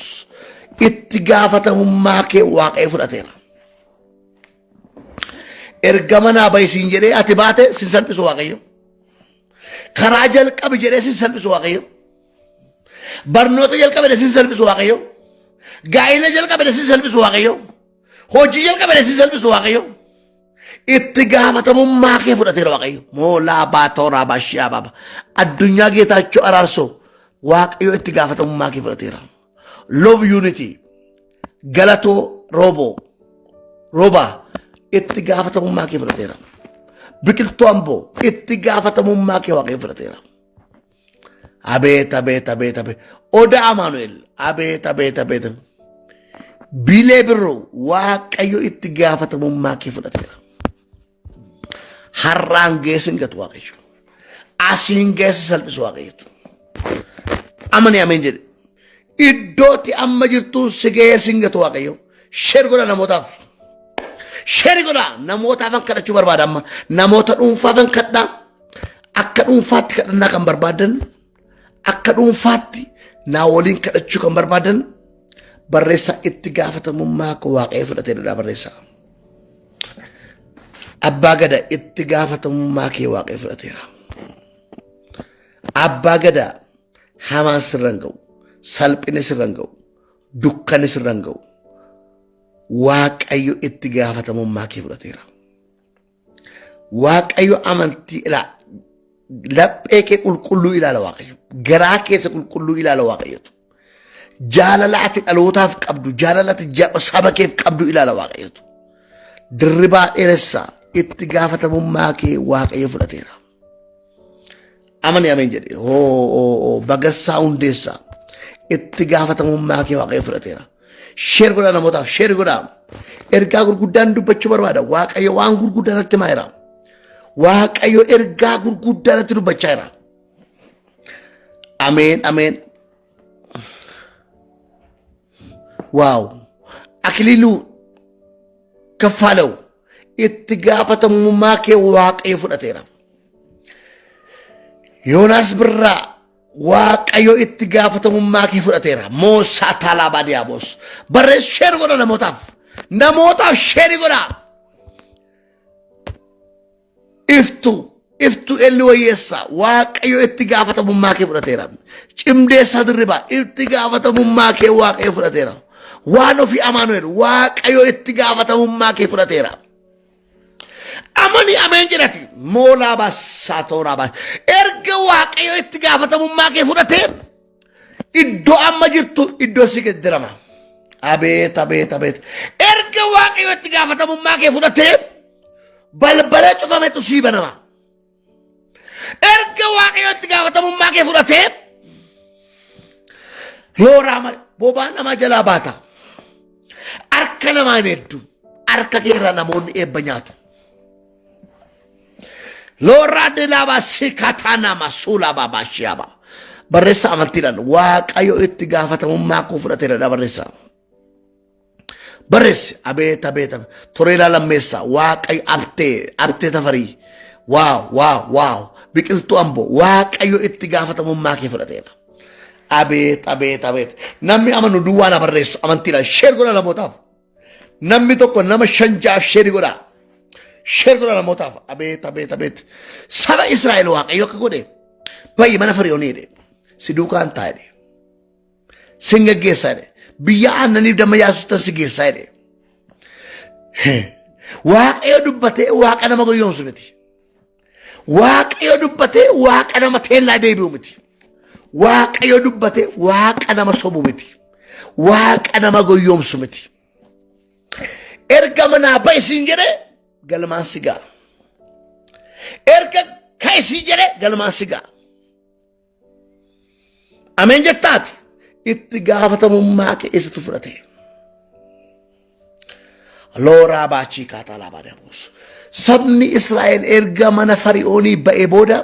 Itti gaafatamummaa kee waaqayyo fudhateera. Ergama naa bahi siin jedhee ati baate sin salphisu waaqayyo. Karaa jalqabi jedhee sin salphisu waaqayyo. Barnoota jalqabe sin salphisu waaqayyo. Gaa'ila jalqabe sin salphisu waaqayyo. Hojii jalqabe sin salphisu waaqayyo. Itti gaafatamummaa kee fudhateera waaqayyo. Moolaa baatooraa baashiyaa baba. Addunyaa geetaachoo araarsoo waaqayyo itti gaafatamummaa kee fudhateera. Love unity galatoo roobaa itti gaafatamummaa kee fudhateera. Biqiltuu amboo itti gaafatamummaa kee waaqayyo fudhateera. Abeet abeet abeet abeet. Oda Amaanu'el abeet abeet abeet. Bilee birroo waaqayyo itti gaafatamummaa kee fudhateera. Harraan geessin gatu waaqayyo. Asiin geessi salphisu waaqayyotu. Amani ameen jedhe. Iddootti amma jirtuun si geessin gatu waaqayyo. Sheer godha namootaaf. Sheer godha namootaaf an kadhachuu barbaada amma. Namoota dhuunfaaf an kadhaa. akka dhuunfaatti kadhannaa kan barbaadan, akka dhuunfaatti naa waliin kadhachuu kan barbaadan, barreessaa itti gaafatamummaa koo Waaqayyo fudhateedha barreessaa. Abbaa Gadaa itti gaafatamummaa kee Waaqayyo fudhateera. Abbaa Gadaa hamaan sirran ga'u, salphina sirran ga'u, dukkana sirran ga'u, Waaqayyo itti gaafatamummaa kee fudhateera. Waaqayyo amantii ilaa laphee kee qulqulluu ilaala Waaqayyo. Garaa keessa qulqulluu ilaala Waaqayyotu. Jaalala ati dhalootaaf qabdu, jaalala ati saba keef qabdu ilaala Waaqayyotu. Dirribaa dheeressaa itti gaafatamummaa kee Waaqayyo fudhateera. Amani ameen jedhe. Bagarsaa hundeessaa itti gaafatamummaa kee Waaqayyo fudhateera. Sheer godhaa namootaaf, sheer godhaa. Ergaa gurguddaan dubbachuu barbaada. Waaqayyo waan gurguddaa natti himaa jira. Waaqayyo ergaa gurguddaa natti dubbachaa jira. Ameen, ameen. Waaw. Akiliiluu Kaffaalaw itti gaafatamummaa kee Waaqayyo fudhateera. Yoonaas Birraa Waaqayyo itti gaafatamummaa kee fudhateera. Moosaa Taalabaa Diyaabos. Barrees sheer godha namootaaf. Namootaaf sheeri godha. Iftu elli wayyeessaa Waaqayyo itti gaafatamummaa kee fudhateera. Cimdeessaa Dirribaa itti gaafatamummaa kee Waaqayyo fudhateera. Waan ofii Amaanu'eel Waaqayyo itti gaafatamummaa kee fudhateera. Amani ameen jedhati moolaa bassaa tooraa baas. Erga Waaqayyo itti gaafatamummaa kee fudhatee iddoo amma jirtu iddoo si geddirama. Abeet abeet abeet. Erga Waaqayyo itti gaafatamummaa kee fudhatee balbala cufametu sii banama. Erga Waaqayyo itti gaafatamummaa kee fudhatee looraa bobaa nama jalaa baata. Harka namaa hin hedduu. Harka keerra namoonni eebba nyaatu. Looraa dilaabaa si kataana masuula baabaa shiyaaba. Barreessaa amantiidhaan Waaqayyo itti gaafatamummaa koo fudhateera barreessaa. Barreessi abeet abeet toreelaa lammeessaa Waaqayyo abtee tafarii. Waaw. Biqiltuu Amboo Waaqayyo itti gaafatamummaa kee fudhateera. Abeet. Namni amanu duwwaa na barreessu amantiidhaan sheer godha namootaaf. Namni tokko nama 5 sheeri godha. Sheer godha namootaaf. Abeet. Saba Israa'el Waaqayyo akka godhe baay'ee mana Firiyoonii jedhe. Si duukaan taa'e jedhe. Sin geggeessaa jedhe. Biyya aannaniif damma yaasuuttan si geessaa jedhe. Waaqayyo dubbatee Waaqa nama goyyoomsu miti. Waaqayyo dubbatee Waaqa nama teellaa deebi'u miti. Waaqayyo dubbatee Waaqa nama sobu miti. Waaqa nama goyyoomsu miti. Erga manaa ba'i siin jedhe galmaan si ga'a. Erga ka'i siin jedhe galmaan si ga'a. Ameen jettaati itti gaafatamummaa kee eessatti fudhate. Looraa baachii kaataa laabaa dabuus. Sabni Israa'el erga mana Fari'oonii ba'ee booda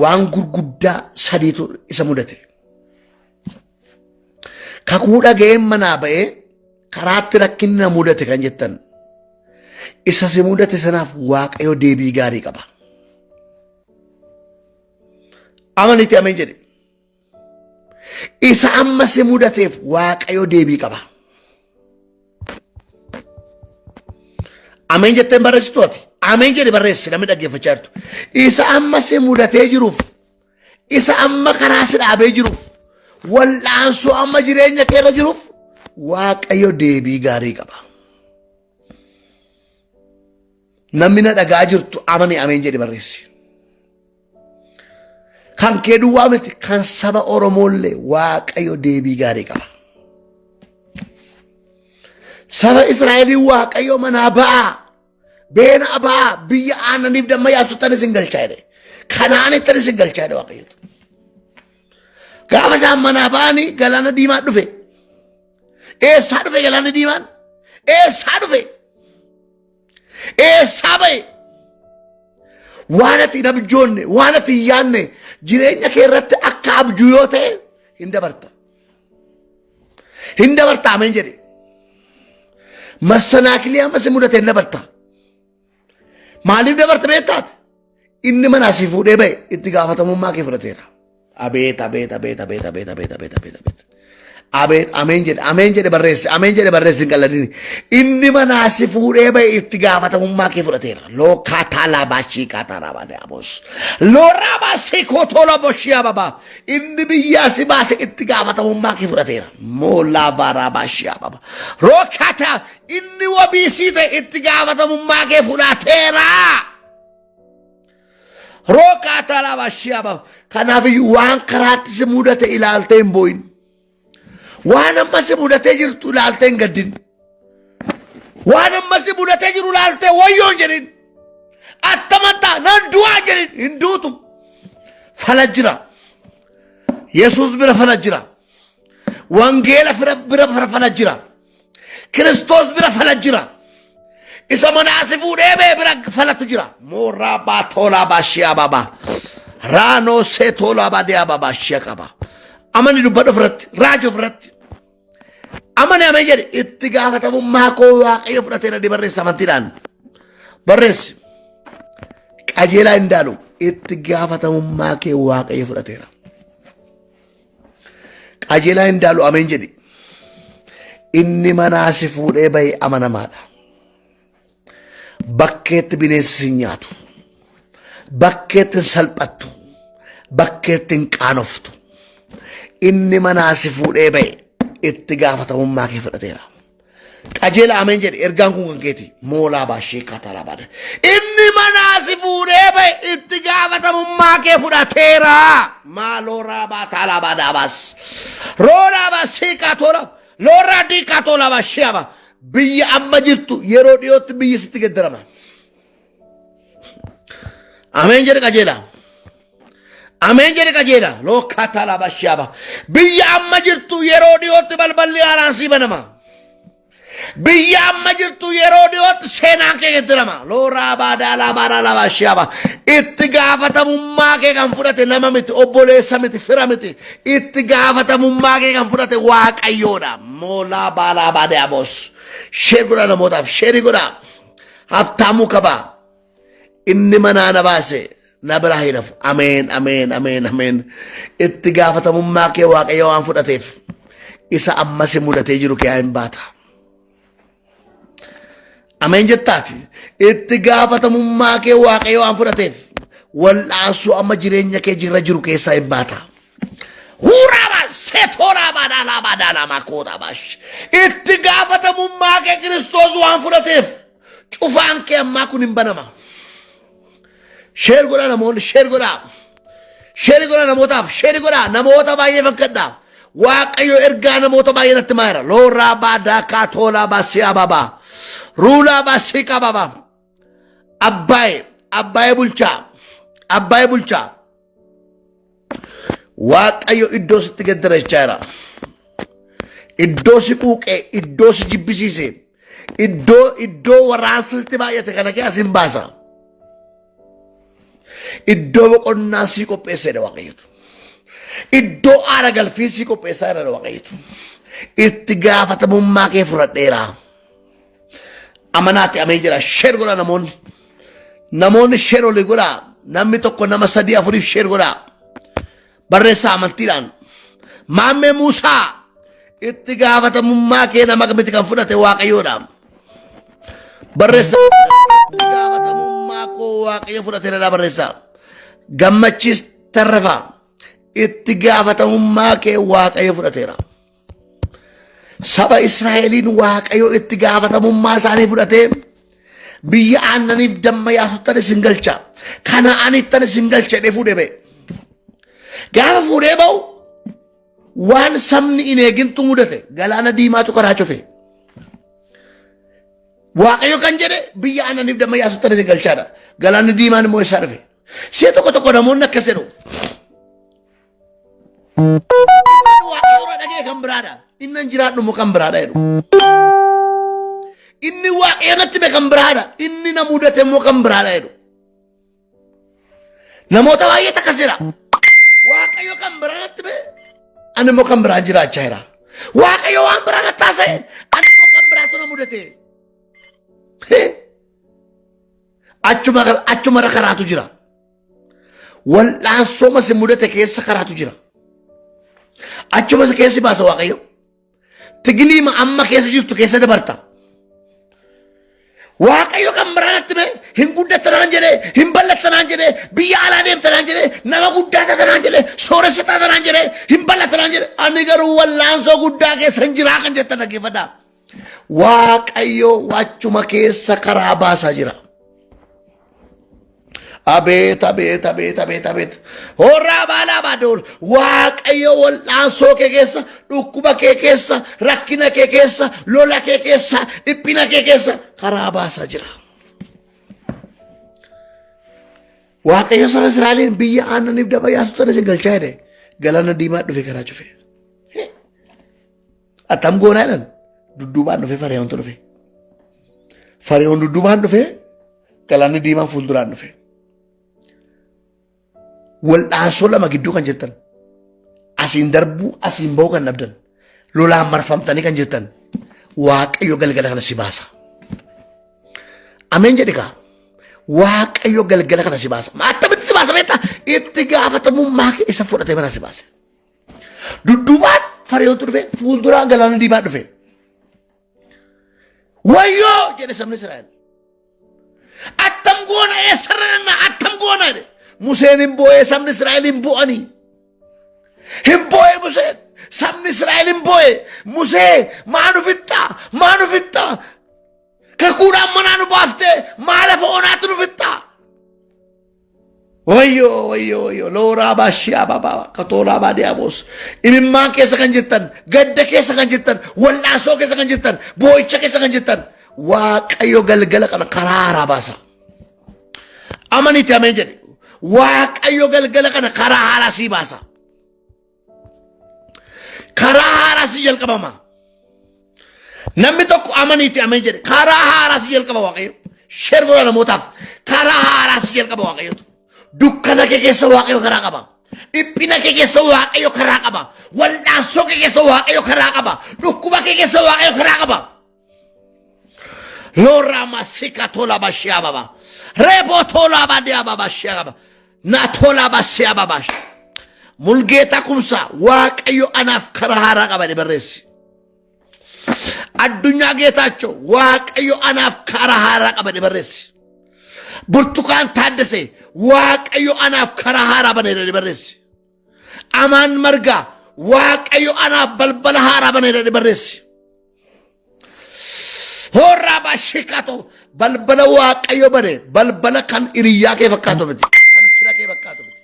waan gurguddaa sadiitu isa mudate. Kakuu dhaga'een manaa ba'ee karaatti rakkinna mudate kan jettan. Isa si mudate sanaaf Waaqayyo deebii gaarii qaba. Amaniti ameen jedhe. Isa amma si mudateef Waaqayyo deebii qaba. Ameen jetteen barreessitooti. Ameen jedhe barreessi namni dhaggeeffachaa jirtu. Isa amma si mudatee jiruuf, isa amma karaa si dhaabee jiruuf, wal'aansoo amma jireenya keerra jiruuf Waaqayyo deebii gaarii qaba. Namni na dhagaa jirtu amani ameen jedhe barreessi. Kan kee duwwaa miti kan saba Oromoollee Waaqayyo deebii gaarii qaba. Saba Israa'elii Waaqayyo manaa ba'aa. Beena abaa biyya aannaniif damma yaasuuttan isin galchaa jedhe. Kanaanittan isin galchaa jedhe Waaqayyotu. Gaafa isaan manaa ba'anii galaana diimaa dhufe. Eessaa dhufe galaana diimaan? Eessaa dhufe? Eessaa ba'e? Waan ati hin abjoonne, waan ati hin yaanne jireenya kee irratti akka abjuu yoo ta'e hin dabarta. Hin dabarta ameen jedhe. Massanaakilii amma si mudate hin dabarta. Maaliif dabarta beektaati? inni mana si fuudhee ba'e itti gaafatamummaa kee fudhateera. Abeet abeet abeet abeet abeet abeet abeet abeet abeet. Abeet ameen jedhe barreessi hin qalladini. Inni mana si fuudhee ba'e itti gaafatamummaa kee fudhateera. Loo kaataa baashii kaataa raabaa abos. Loo raabaa seekotoo laboshii ababa. Inni biyyaa si baase itti gaafatamummaa kee fudhateera. Moo laabaa raabashii ababa. Roo kaataa inni wabiisii ta'e itti gaafatamummaa kee fudhateera. Roo kaataa laabashii ababa. Kanaafiyyuu waan karaatti si mudate ilaaltee hin boo'in. Waan amma si mudatee jirtu ilaaltee hin gaddin. Waan amma si mudatee jiru ilaaltee wayyoo hin jedhin. Attamattaa nan du'aa jedhin hin duutu. Fala jira. Yesuus bira fala jira. Wangeela bira fala jira. Kiristoos bira fala jira. Isa manaa si fuudhee ba'e bira falatu jira. Mooraa baatolaa baashee ababaa. Raanoo seetolaa baadee ababaa shee qaba. Amani dubbadhu ofirratti raajii ofirratti. Amani ameen jedhe itti gaafatamummaa koo waaqayyo fudhateera di barreessa amantiidhaan. Barreessi. Qajeelaa hin daalu itti gaafatamummaa kee waaqayyo fudhateera. Qajeelaa hin daalu ameen jedhi. Inni manaa si fuudhee ba'e amanamaadha. Bakkeetti bineensi hin nyaatu. Bakkeetti salphattu. Bakkeetti hin qaanoftu. Inni manaa si fuudhee ba'e itti gaafatamummaa kee fudhateera. Qajeela ameen jedhe ergaan kun kan keeti. Moolaa baashee kaataa baadha. Inni manaa si fuudhee ba'e itti gaafatamummaa kee fudhateera. Maaloo raabaa taalaa baadhaa baas. Roodhaa baasee kaatoola. Looraa dii kaatoola baashee aba. Biyya amma jirtu yeroo dhiyootti biyyi sitti geddarama. Ameen jedhe qajeela. Ameen jedhe qajeela. Loo kaataa baashee biyya amma jirtu yeroo dhiyootti balballi haaraansii banama. Biyya amma jirtu yeroo dhiyootti seenaan kee geddarama. Loo raabaa daalaa baadhaa baashee itti gaafatamummaa kee kan fudhate nama miti obboleessa miti fira miti. Itti gaafatamummaa kee kan fudhate waaqayyoodha. Moolaa baalaa baadee abos. Sheer godhaa namootaaf sheerii godhaa. Haftaamuu qabaa. Inni manaa na baase. Na bira hirafu. Ameen, ameen, ameen, ameen. Itti gaafatamummaa kee waaqayyo waan fudhateef isa amma si mudatee jiru kee hin baata. Ameen jettaati. Itti gaafatamummaa kee waaqayyo waan fudhateef wal'aansuu amma jireenya kee jirra jiru keessaa hin baata. Huraaba seetoraaba daalaaba daalamaa koodaabash. Itti gaafatamummaa kee Kiristoos waan fudhateef cufaan kee ammaa kun hin banama. Sheer godhaa namoonni sheer godhaa. Sheer godhaa namootaaf sheer godhaa namoota baay'ee fakkadhaa. Waaqayyo ergaa namoota baay'ee natti maayira. Looraa baadaa kaatolaa baasii ababaa. Ruulaa baasii qababaa. Abbaayee bulchaa. Abbaayee bulchaa. Waaqayyo iddoo sitti gaddara jechaa jira. Iddoo si quuqee, iddoo si jibbisiise, iddoo waraansitti baay'ate kana keessa hin baasa. Iddoo boqonnaa sii qopheessedha waaqayyotu. Iddoo aara galfii sii qopheessaa jira waaqayyotu. Itti gaafatamummaa kee fudhadheera. Amanaatti ameen jira. Sheer godhaa namoonni. Namoonni sheer olii godhaa. Namni tokko nama 3-4 sheer godhaa. Barreessaa amantiidhaan. Maammee Muusaa itti gaafatamummaa kee nama miti kan fudhate waaqayyoodha. Barreessaa itti gaafatamummaa koo waaqayyo fudhateera barreessaa. Gammachiis Tarrafaa itti gaafatamummaa kee waaqayyo fudhateera. Saba Israa'eliin waaqayyo itti gaafatamummaa isaanii fudhatee biyya aannaniif damma yaasuttan isin galcha. Kana'aanittan isin galcha jedhee fuudhee ba'e. Gaafa fuudhee ba'u waan sabni hin eegintu mudate galaana diimaatu karaa cufe. Waaqayyo kan jedhe biyya aannaniif damma yaasuttan isin galchaadha. Galaanni diimaan immoo isaa dhufe. See tokko namoonni akkas jedhu. Waaqayyo dhagee kan biraadha. Inni jiraadhu immoo kan biraadha jedhu. Inni waaqayyo natti be kan biraadha. Inni na mudate immoo kan biraadha jedhu. Namoota baay'ee akkas jira. Waaqayyo kan biraa natti be ani immoo kan biraa jiraachaa jira. Waaqayyo waan biraa natti taasise ani immoo kan biraatu na mudate. Achuma karaatu jira. wal'aansoo masi mudate keessa karaatu jira. Achuma keessa baasa Waaqayyo. Tigiliima amma keessa jirtu keessa dabarta. Waaqayyo kan biraatti mee hin guddatanaan jedhee hin bal'atanaan jedhee biyya alaa deemtanaan jedhee nama guddaa tatanaan jedhee sooressa tatanaan jedhee hin bal'atanaan jedhee ani garuu wallaansoo guddaa keessa jiraa kan jettan dhaggeeffadhaa. Waaqayyo wachuma keessa karaa baasaa jira. Abet, abet, abet, abet, abet. Horra bala badol. Waaqayyo wal'aansoo kee keessa, dhukkuba kee keessa, rakkina kee keessa, lola kee keessa, dhiphina kee keessa karaa baasaa jira. Waaqayyo saba Israa'eliin biyya aannaniif daba yaasuu sana isin galchaa jedhe galaana diimaa dhufe karaa cufe. Attam goonaa jedhan dudduubaan dhufe Fari'oontu dhufe. Fari'oon dudduubaan dhufe galaanni diimaan fuulduraan dhufe. Wal'aansoo lama gidduu kan jettan asiin darbuu asiin ba'uu kan dhabdan lolaan marfamtanii kan jettan Waaqayyo galgala kana si baasa. Ameen jedhi kaa Waaqayyo galgala kana si baasa. Attamitti si baasa beektaa itti gaafatamummaa kee isa fudhatee mana si baase. Dudduubaan Fari'oontu dhufe fuulduraan galaanni diimaa dhufe. Wayyoo jedhe sabni Israa'el. Attam goona eessarra nannaa attam goona jedhe. Museen hin boo'ee sabni Israa'el hin bu'anii. Hin boo'ee Museen sabni Israa'el hin boo'ee. Musee maanu fixxaa maanu fixxaa. Kakuudhaan manaa nu baaftee maa lafa onaatti nu fixxaa. Wayyoo wayyoo wayyoo looraa baashiyaa babaa katooraa baadiyaabos. Imimmaan keessa kan jettan gadda keessa kan jettan wal'aansoo keessa kan jettan boo'icha keessa kan jettan Waaqayyo galgala kana karaa haaraa baasa. Amanitti ameen jedhe. Waaqayyo galgala kana karaa haaraa sii baasa. Karaa haaraa sii jalqabama. Namni tokko amaniiti ameen jedhe karaa haaraa sii jalqaba Waaqayyo. Shergora namootaaf karaa haaraa sii jalqaba Waaqayyo. Dukkana kee keessa Waaqayyo karaa qaba. Dhiphina kee keessa Waaqayyo karaa qaba. Wal'aansoo kee keessa Waaqayyo karaa qaba. Dhukkuba kee keessa Waaqayyo karaa qaba. Lora masika tola bashia baba. Rebo tola badia baba shia baba. Na tola basia baba. Mulgeeta kumsa Waaqayyo anaaf karaa haaraa qaba de barreessi. Addunyaa geetaachoo Waaqayyo anaaf karaa haaraa qaba de barreessi. Burtukaan Taaddasee Waaqayyo anaaf karaa haaraa baneera de barreessi. Amaan Margaa Waaqayyo anaaf balbala haaraa baneera de barreessi. Horra bashikato balbala Waaqayyo bane balbala kan iriyyaa kee fakkaatu miti kan fira kee fakkaatu miti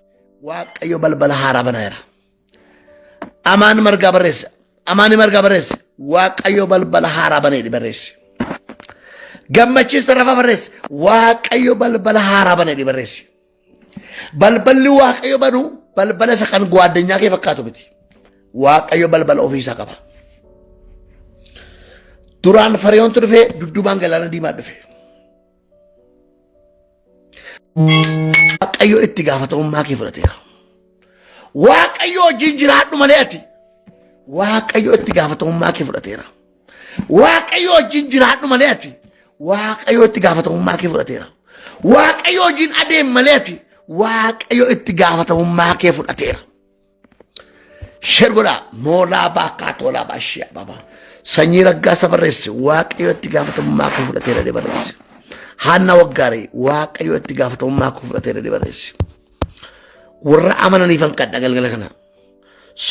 Waaqayyo balbala haaraa baneera. Amaan Margaa barreessa Amaani Margaa barreessa Waaqayyo balbala haaraa baneera barreessi. Gammachiis Tarrafaa barreessi Waaqayyo balbala haaraa baneera barreessi. Balballi Waaqayyo banu balbala isa kan gwaaddanyaa kee fakkaatu miti Waaqayyo balbala ofiisaa qaba. Duraan Fari'oontu dhufe dudduubaan galaana diimaa dhufe. Waaqayyo itti gaafatamummaa kee fudhateera. Waaqayyo wajjin jiraadhu malee ati. Waaqayyo itti gaafatamummaa kee fudhateera. Waaqayyo wajjin jiraadhu malee ati. Waaqayyo itti gaafatamummaa kee fudhateera. Waaqayyo wajjin adeem malee ati. Waaqayyo itti gaafatamummaa kee fudhateera. Shergoda moolaa baakkaa tolaa baashiyaa babaa. Sanyii Raggaasa barreesse Waaqayyo itti gaafatamummaa kee fudhateera de barreesse. Haannaa Waggaarii Waaqayyo itti gaafatamummaa kee fudhateera de barreesse. Warra amananiifan kadha galgala kana.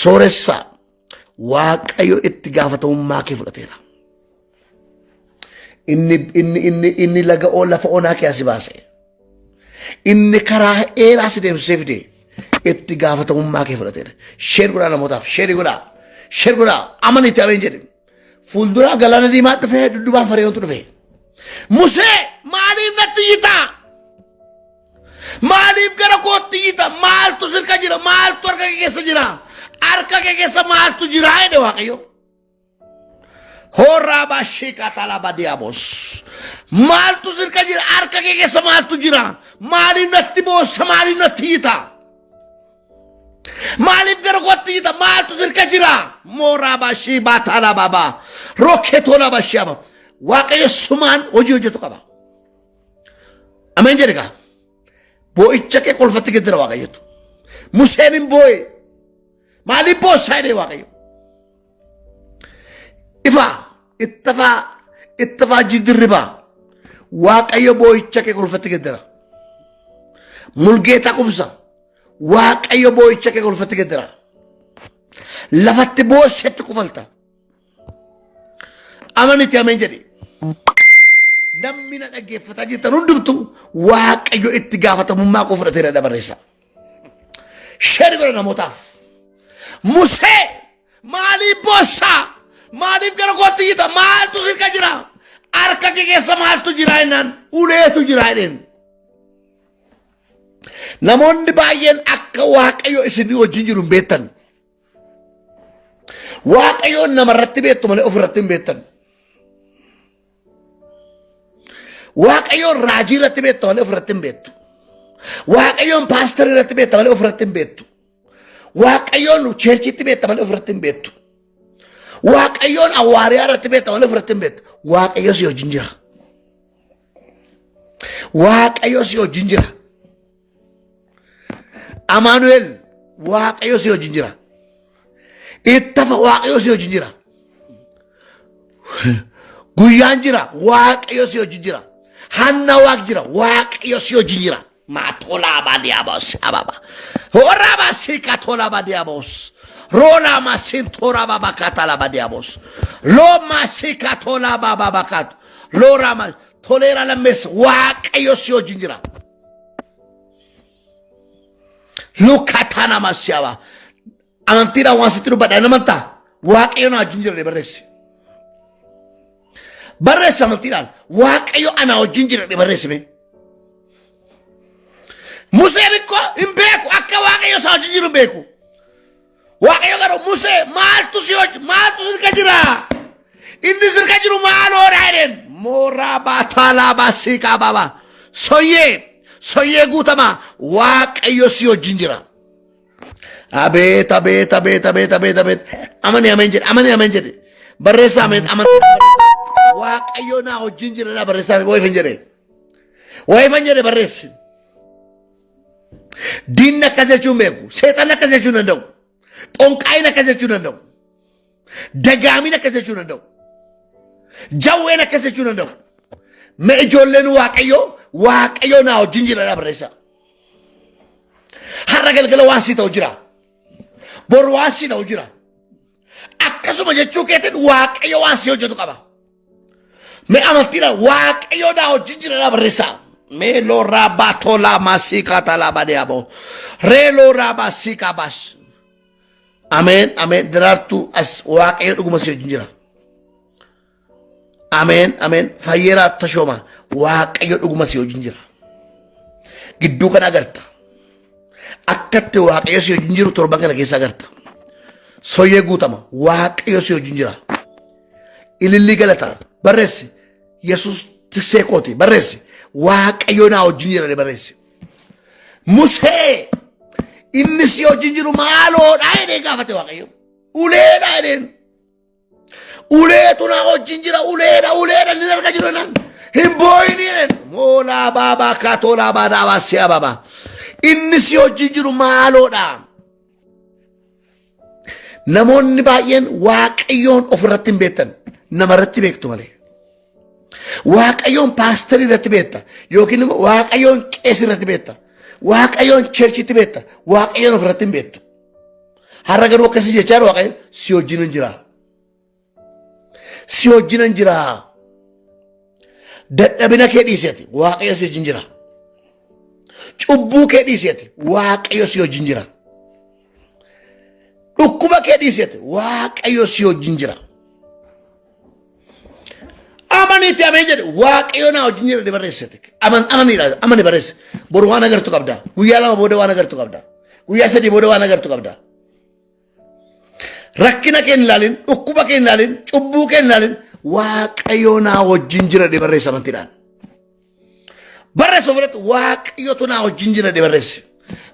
Sooressaa Waaqayyo itti gaafatamummaa kee fudhateera. Inni laga lafa onaa kee asi baase. Inni karaa dheeraa si deemsisee fide itti gaafatamummaa kee fudhateera. Sheer godhaa namootaaf sheeri godhaa. Sheer godhaa amanitti ameen jedhe. Fuuldura galaana diimaa dhufe dudduubaan Fari'oontu dhufe. Musee maaliif natti yita? Maaliif gara kootti yita? Maaltu sirka jira? Maaltu harka kee keessa jira? Harka kee keessa maaltu jira jedhe Waaqayyo. Horraa baashika talaba diyaabos. Maaltu sirka jira? Harka kee keessa maaltu jira? Maaliif natti boossa? Maaliif natti yita? Maaliif gara kootti yita? Maaltu sirka jira? Mooraa baashii baataalaa baabaa. Rooketoolaa baashii abaa. Waaqayyo sumaan hojii hojjetu qaba. Ameen jedhe kaa. boo'icha kee kolfatti geddira waaqayyotu. Museen hin boo'e. Maaliif boossaa jedhee waaqayyo? Ittafaa jiddirribaa. Waaqayyo boo'icha kee kolfatti geddira. Mulgeeta qubsa. Waaqayyo boo'icha kee kolfatti geddira. Lafatti boossetti kufalta. Amaniti ameen jedhi. Namni na dhaggeeffataa jirtan hundumtu waaqayyo itti gaafatamummaa koo fudhateera dabarreessa. Sheeri godha namootaaf. Musee maaliif boossaa? Maaliif gara kootti jita? Maaltu sirka jira? Harka kee keessa maaltu jira jennaan? Uleetu jira jedheen. Namoonni baay'een akka waaqayyo isinii wajjin jiru hin beektan. Waaqayyoon namarratti beektu malee ofirratti hin beektan. Waaqayyoon raajii irratti beektu malee ofirratti hin beektu. Waaqayyoon paasterii irratti beektu malee ofirratti hin beektu. Waaqayyoon cheerchitti beektu malee ofirratti hin beektu. Waaqayyoon awwaariyaa irratti beektu malee ofirratti hin beektu. Waaqayyo si wajjin jira. Waaqayyo si wajjin jira. Amaanu'el waaqayyo si wajjin jira. Ittafa waaqayyo si wajjin jira. Guyyaan jira waaqayyo si wajjin jira. Hanna waaq jira waaqayyo si wajjin jira. Matola badiabos ababa. Oraba si katola badiabos. Rola masin tora baba katala badiabos. Loma si katola baba bakat. Lora ma tolera la mes waaqayyo si wajjin jira. Lukatana masiaba. Amantiidhaan waan sitti dubbadha namantaa waaqayyo na wajjin jira barreessi. Barreessi amantiidhaan waaqayyo ana wajjin jira barreessime. Museen ikkoo hin beeku akka waaqayyo isa wajjin jiru hin beeku. Waaqayyo garuu Musee maaltu sirka jira? Inni sirka jiru maaloodha jedheen. Mooraa baataalaa baasiiqaa baaba. Soyyee guutamaa waaqayyo si wajjin jira. Abet. Amani amen jedhe. Barreessa amen waaqayyo na wajjin jira na barreessa amen. Woyfan jedhe barreessi. Diinni akkas jechuun beeku. Seexanni akkas jechuun danda'u. Xonqaayin akkas jechuun danda'u. Dagaamiin akkas jechuun danda'u. Jawween akkas jechuun danda'u. Mee ijoolleen waaqayyo na wajjin jira na barreessa. Har'a galgala waan si ta'u jira. Boru waan si ta'u jira. Akkasuma jechuu keetiin waaqayyo waan si hojjetu qaba. Mee amantiidhaan waaqayyo na wajjin jira na barreessa. Mee looraa baatolaa maasiikaa talaa badeeboo. Ree looraa maasiikaa baas. Ameen. Daraartuu as waaqayyo dhuguma si wajjin jira. Ameen. Fayyeeraa tashooma waaqayyo dhuguma si wajjin jira. Gidduu kana agarta. Akkatti waaqayyo si wajjin jiru torban kana keessa agarta. Soyyee guutama waaqayyo si wajjin jira. Ililli galata barreessi. Yesus tiksee kooti barreessi. Waaqayyo na wajjin jira barreessi. Musee inni si wajjin jiru maaloodha jedhee gaafate waaqayyo. Uleedha jedheen. Uleetu na wajjin jira uleedha inni arga jiru nan. Hin booyini jedheen. Moolaa baabaa kaatolaa baadhaa si'a baabaa. Inni si wajjin jiru maaloodha. Namoonni baay'een waaqayyoon ofirratti hin beektan namarratti beektu malee. Waaqayyoon paasterii irratti beekta yookiin immoo waaqayyoon qeesii irratti beekta. Waaqayyoon cheerchitti beekta. Waaqayyoon ofirratti hin beektu. Har'a garuu akkasii jechaa waaqayyo si wajjin hin jira. Si wajjin hin jira. Dadhabina kee dhiiseeti waaqayyo si wajjin jira. Cubbuu kee dhiiseeti waaqayyo si wajjin jira. Dhukkuba kee dhiiseeti waaqayyo si wajjin jira. Amaniti ameen jedhe waaqayyo na wajjin jira barreessite. Amani barreesse. Boru waan agartu qabda. Guyyaa lama booda waan agartu qabda. Guyyaa sadii booda waan agartu qabda. Rakkina kee hin ilaalin, dhukkuba kee hin ilaalin, cubbuu kee hin ilaalin waaqayyo na wajjin jira barreessa amantiidhaan. Barreessa ofirratti waaqayyotu na wajjin jira barreesse.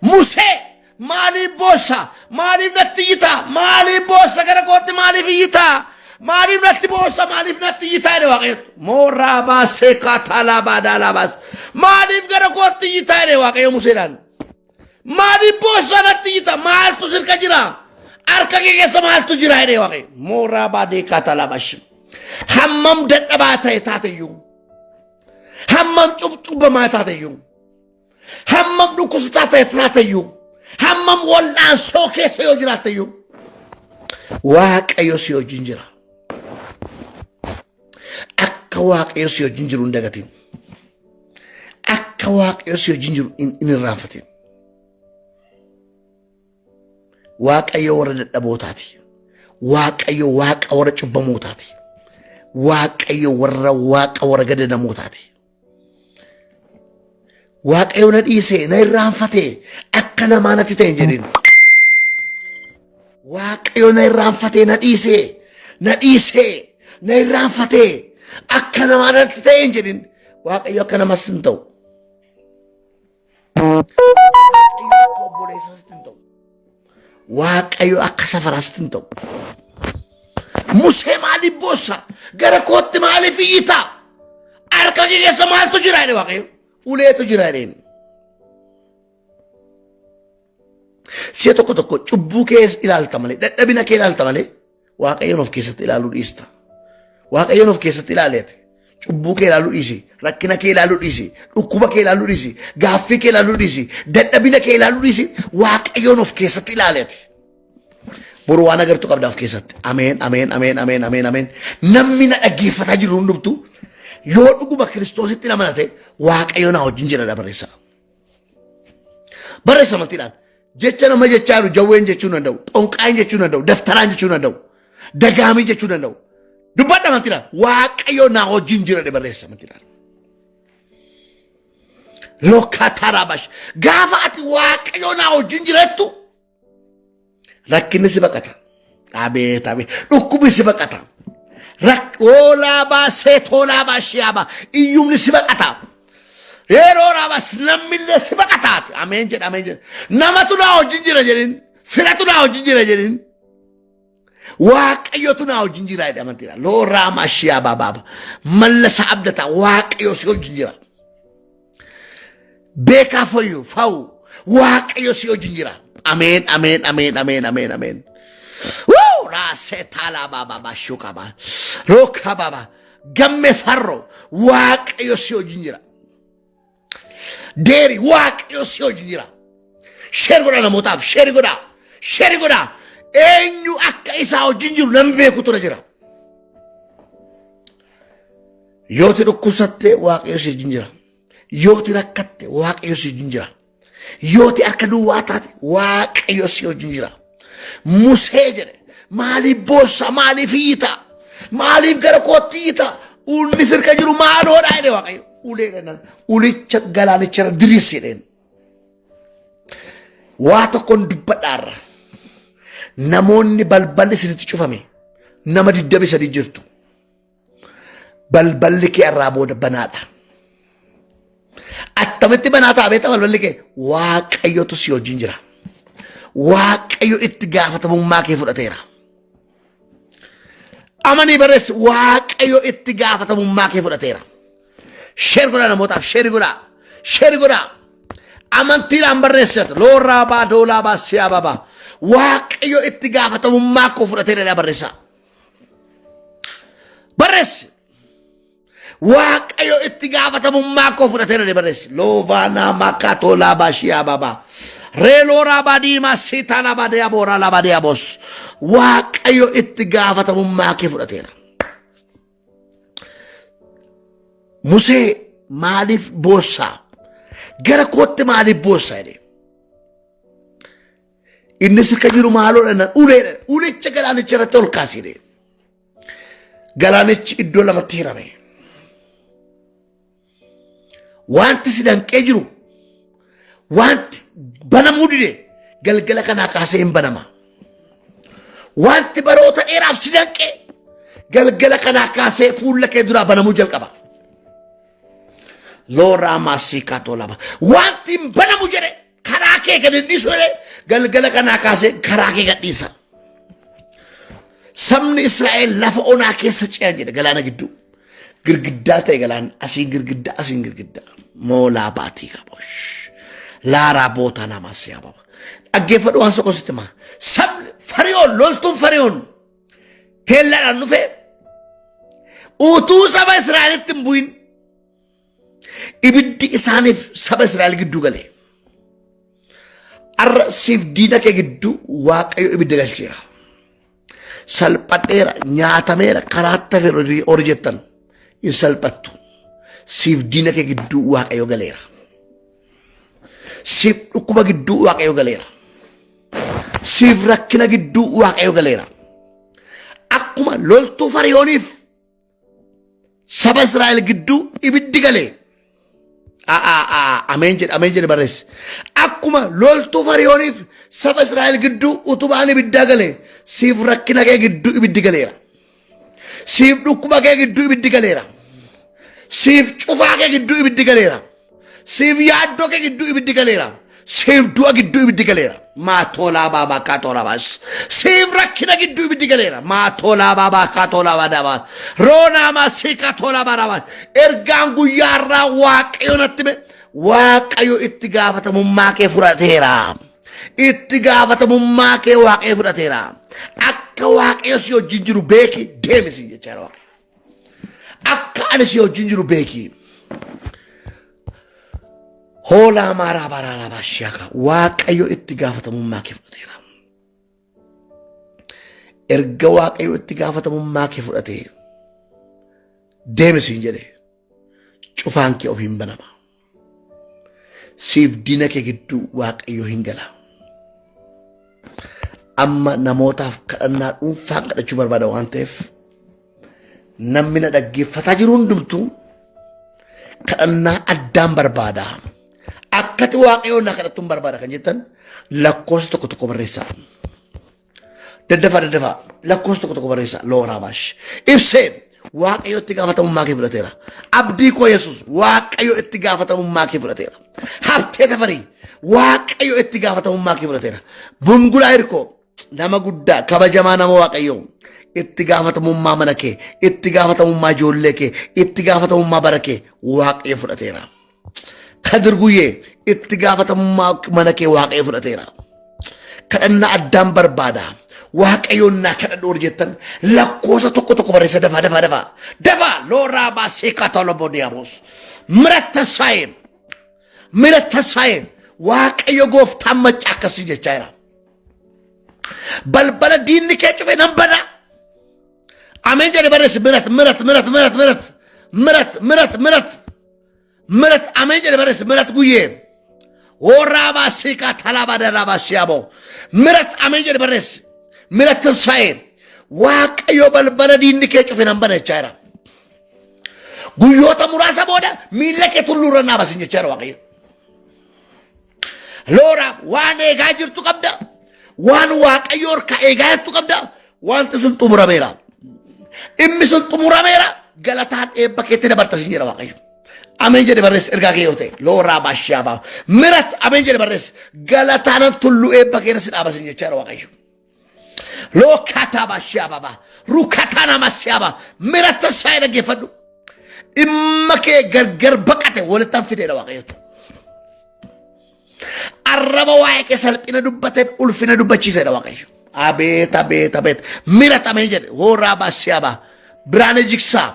Musee maaliif boossa? Maaliif natti iyyita? Maaliif boossa gara kootti maaliif iyyita? Maaliif natti boossa maaliif natti yitaa jedhe waaqayyo. Mooraa baasee kaataalaa baadaalaa baas. Maaliif gara kootti yitaa jedhe waaqayyo Museedhaan. Maaliif boossa natti yita maaltu sirka jira. Harka kee keessa maaltu jira jedhe waaqayyo. Mooraa baadee kaataalaa baashim. Hammam dadhabaa ta'e taateyyuu. Hammam cubbamaa taateyyuu. Hammam dhukkubsataa ta'e taateyyuu. Hammam wal'aansoo keessa yoo jiraateyyuu. Waaqayyo si wajjin jira. Akka waaqayyo si wajjin jiru hin dagatin. Akka waaqayyo si wajjin jiru hin irraanfatin. Waaqayyo warra dadhabootaati. Waaqayyo waaqa warra cubbamootaati. Waaqayyo warra gadadamootaati. Waaqayyo na dhiise na irraanfate akka namaa natti ta'e hin jedhin. Waaqayyo na irraanfate na dhiise na irraanfate akka namaa natti ta'e hin jedhin. Waaqayyo akka namas hin ta'u. Waaqayyo akka obboleessas hin ta'u. Waaqayyo akka safaras hin ta'u. Musee maaliif boossa? Gara kootti maaliif iyyita? Harka kee keessa maaltu jira jedhe waaqayyo. Uleetu jira jedheen. Si'a tokko cubbuu kee ilaalta malee, dadhabina kee ilaalta malee, waaqayyoon of keessatti ilaaluu dhiista. Waaqayyoon of keessatti ilaaleeti. Cubbuu kee ilaaluu dhiisi, rakkina kee ilaaluu dhiisi, dhukkuba kee ilaaluu dhiisi, gaaffii kee ilaaluu dhiisi, dadhabina kee ilaaluu dhiisi, waaqayyoon of keessatti ilaaleeti. Boru waan agartu qabda of keessatti. Ameen, ameen, ameen, ameen, ameen, ameen. Namni na dhaggeeffataa jiru hundumtu yoo dhuguma Kiristoositti amanate waaqayyo na wajjin jira barreessa. Barreessa amantiidhaan. Jecha nama jechaa jiru jawween jechuu danda'u, xonqaan jechuu danda'u, daftaraan jechuu danda'u, dagaamii jechuu danda'u. Dubbadha amantiidhaan. Waaqayyo na wajjin jira barreessa amantiidhaan. Lokatarabash. Gaafa ati waaqayyo na wajjin jirattu rakkinni si baqata. Abeet abeet. Dhukkubni si baqata. Oolaa seetolaa baashiyaaba. Iyyumni si baqata. Yeroo raabas namillee si baqataati. Ameen jedha ameen jedha. Namatu na wajjin jira jedhin. Firatu na wajjin jira jedhin. Waaqayyotu na wajjin jira jedha amantiidha. Looraa maashiyaaba baaba. Mallasa abdata waaqayyo si wajjin jira. Beekaa fayyuu fawu waaqayyo si wajjin jira. Amen, amen, amen, amen, amen, amen. Woo! Rasetala baba bashuka ba. Roka baba. Gamme farro. Waaqayyo si wajjin jira. Deeri waaqayyo si wajjin jira. Share godha namootaaf. Share godha. Share godha. Eenyu akka isaa wajjin jiru namni beekutu jira. Yooti dhukkubsatte waaqayyo si wajjin jira. Yooti rakkatte waaqayyo si wajjin jira. Yooti akka duwwaa taate waaqayyo si wajjin jira. Musee jedhe maaliif boossa maaliif iyyita maaliif gara kootti iyyita ulli sirka jiru maaloodha jedhe waaqayyo. Uleedhaan ulicha galaanicha diriirsidheen. Waa tokkoon dubbadhaarra namoonni balballi sinitti cufame nama 23 jirtu. Balballi kee irraa booda banaadha. Attamitti banaataa beektaa balballi kee waaqayyotu si wajjin jira. Waaqayyo itti gaafatamummaa kee fudhateera. Amanii barreessi waaqayyo itti gaafatamummaa kee fudhateera. Sheer godhaa namootaaf sheer godhaa. Sheer godhaa. Amantiidhaan barreessatu loorraa baa doolaa baa siyaa baa. Waaqayyo itti gaafatamummaa koo fudhateera barreessaa. Barreessi. Waaqayyo itti gaafatamummaa koo fudhateera barreessi. Loovaanaa makatoo laabaa shiyaa baa. Reelooraa baadiimaa siitaala baadiyyaa booraa la baadiyyaa boos. Waaqayyo itti gaafatamummaa kee fudhateera. Musee maaliif boossaa? Gara kootti maaliif boossaa jedhee? Inni sirka jiru maaloodhaan uleedhaan ulicha galaanicha irratti ol kaasee galaanichi iddoo lamatti hirame. Wanti si danqee jiru wanti banamuu dide galgala kanaa kaasee hin banama. Wanti baroota dheeraaf si danqee galgala kanaa kaasee fuula kee duraa banamuu jalqaba. Looraa maasii kaatoo lama wanti banamu jedhe karaa kee gad hin dhiisu jedhe galgala kanaa kaasee karaa kee gad dhiisa. Sabni Israa'el lafa onaa keessa ce'an jedhe galaana gidduu. Girgiddaa ta'e galaan asiin girgiddaa asiin girgiddaa. Moolaa baatii qabosh. Laaraa boota namaa siyaa baba. Dhaggeeffadhu waan tokko sitti maa. Sabni Fariyoon loltuun Fariyoon teellaadhaan dhufe utuu saba Israa'elitti hin bu'in ibiddi isaaniif saba Israa'el gidduu galee. Arra siif diina kee gidduu Waaqayyo ibidda galcheera. Salphadheera nyaatameera karaatti hafee horii jettan hin salphattu. Siif diina kee gidduu Waaqayyo galeera. Siif dhukkuba gidduu Waaqayyo galeera. Siif rakkina gidduu Waaqayyo galeera. Akkuma loltuu Fariyooniif saba Israa'el gidduu ibiddi galee. Ameen jedhe barreessi. Akkuma loltuu Fariyooniif saba Israa'el gidduu utubaan ibiddaa galee siif rakkina kee gidduu ibiddi galeera. Siif dhukkuba kee gidduu ibiddi galeera. Siif cufaa kee gidduu ibiddi galeera. Siif yaaddoo kee gidduu ibiddi galeera. Siif du'a gidduu ibiddi galeera. Maatolaa baabaa kaatolaa baas. Siif rakkina gidduu ibiddi galeera. Maatolaa baabaa kaatolaa baadabaas. Roonaa maasii kaatolaa baadabaas. Ergaan guyyaarraa Waaqayyo natti me Waaqayyo itti gaafatamummaa kee fudhateera. Itti gaafatamummaa kee Waaqayyo fudhateera. Akka Waaqayyo si wajjin jiru beeki deemisi jechaadha Waaqayyo. Akka ani si wajjin jiru beeki. Hoolaa maaraa baraa baashiyaaka Waaqayyo itti gaafatamummaa kee fudhateera. Erga Waaqayyo itti gaafatamummaa kee fudhatee deemisiin jedhe cufaan kee ofiin banama. Siif diina kee gidduu Waaqayyo hin gala. Amma namootaaf kadhannaa dhuunfaan kadhachuu barbaada waan ta'eef namni na dhaggeeffataa jiru hundumtuu kadhannaa addaan barbaada. Akkati Waaqayyoon na kadhattuun barbaada kan jettan lakkoofsa tokko barreessaa. Daddafaa lakkoofsa tokko barreessaa looraa baash. Ibsee Waaqayyo itti gaafatamummaa kee fudhateera. Abdii koo Yesuus Waaqayyo itti gaafatamummaa kee fudhateera. Habtee tafarii Waaqayyo itti gaafatamummaa kee fudhateera. Bungulaa hirkoo nama guddaa kabajamaa nama Waaqayyo itti gaafatamummaa mana kee, itti gaafatamummaa ijoollee kee, itti gaafatamummaa bara kee Waaqayyo fudhateera. Kadir guyyee itti gaafatamummaa mana kee Waaqayyo fudhateera. Kadhannaa addaan barbaada. Waaqayyoon naa kadhadhu jettan lakkoofsa tokko barreessa dafaa looraa baasee kaatoloboo diyaamos. Miratta saayeen Waaqayyo gooftaan macca akkasii jechaa jira. Balbala diinni kee cufe nan bada. Ameen jedhe barreessi mirat ameen jedhe barreessi mirat guyyee. Warraa baasee kaatalaa baadalaa baashiyaaboo. Mirat ameen jedhe barreessi. Mirat saayeen Waaqayyo balbala diinni kee cufe nan bada jechaa jira. Guyyoota muraasa booda miilla kee tulluurra naabasin jechaa jira Waaqayyo. Loora waan eegaa jirtu qabda. Waan Waaqayyo harka eegaa jirtu qabda. Wanti sun xumurameera. Dhimmi sun xumurameera. Galataan eebba keetti dabartasin jedha Waaqayyo. Ameen jedhe barreessi ergaa kee yoo ta'e looraa baashiyaabaa. Mirat ameen jedhe barreessi galataan tulluu eebba keessa si dhaabasin jechaa jira Waaqayyo. Lookataa baashiyaabaa. Rukataa namasiyaabaa. Mirat tasaayee dhaggeeffadhu. Dhimma kee gargar baqate walittaan fideedha Waaqayyo. Arraba waa'ee kee salphina dubbateen ulfina dubbachiisedha Waaqayyo. Abeet. Mirat ameen jedhe warraa baashiyaabaa. Biraan jiksaa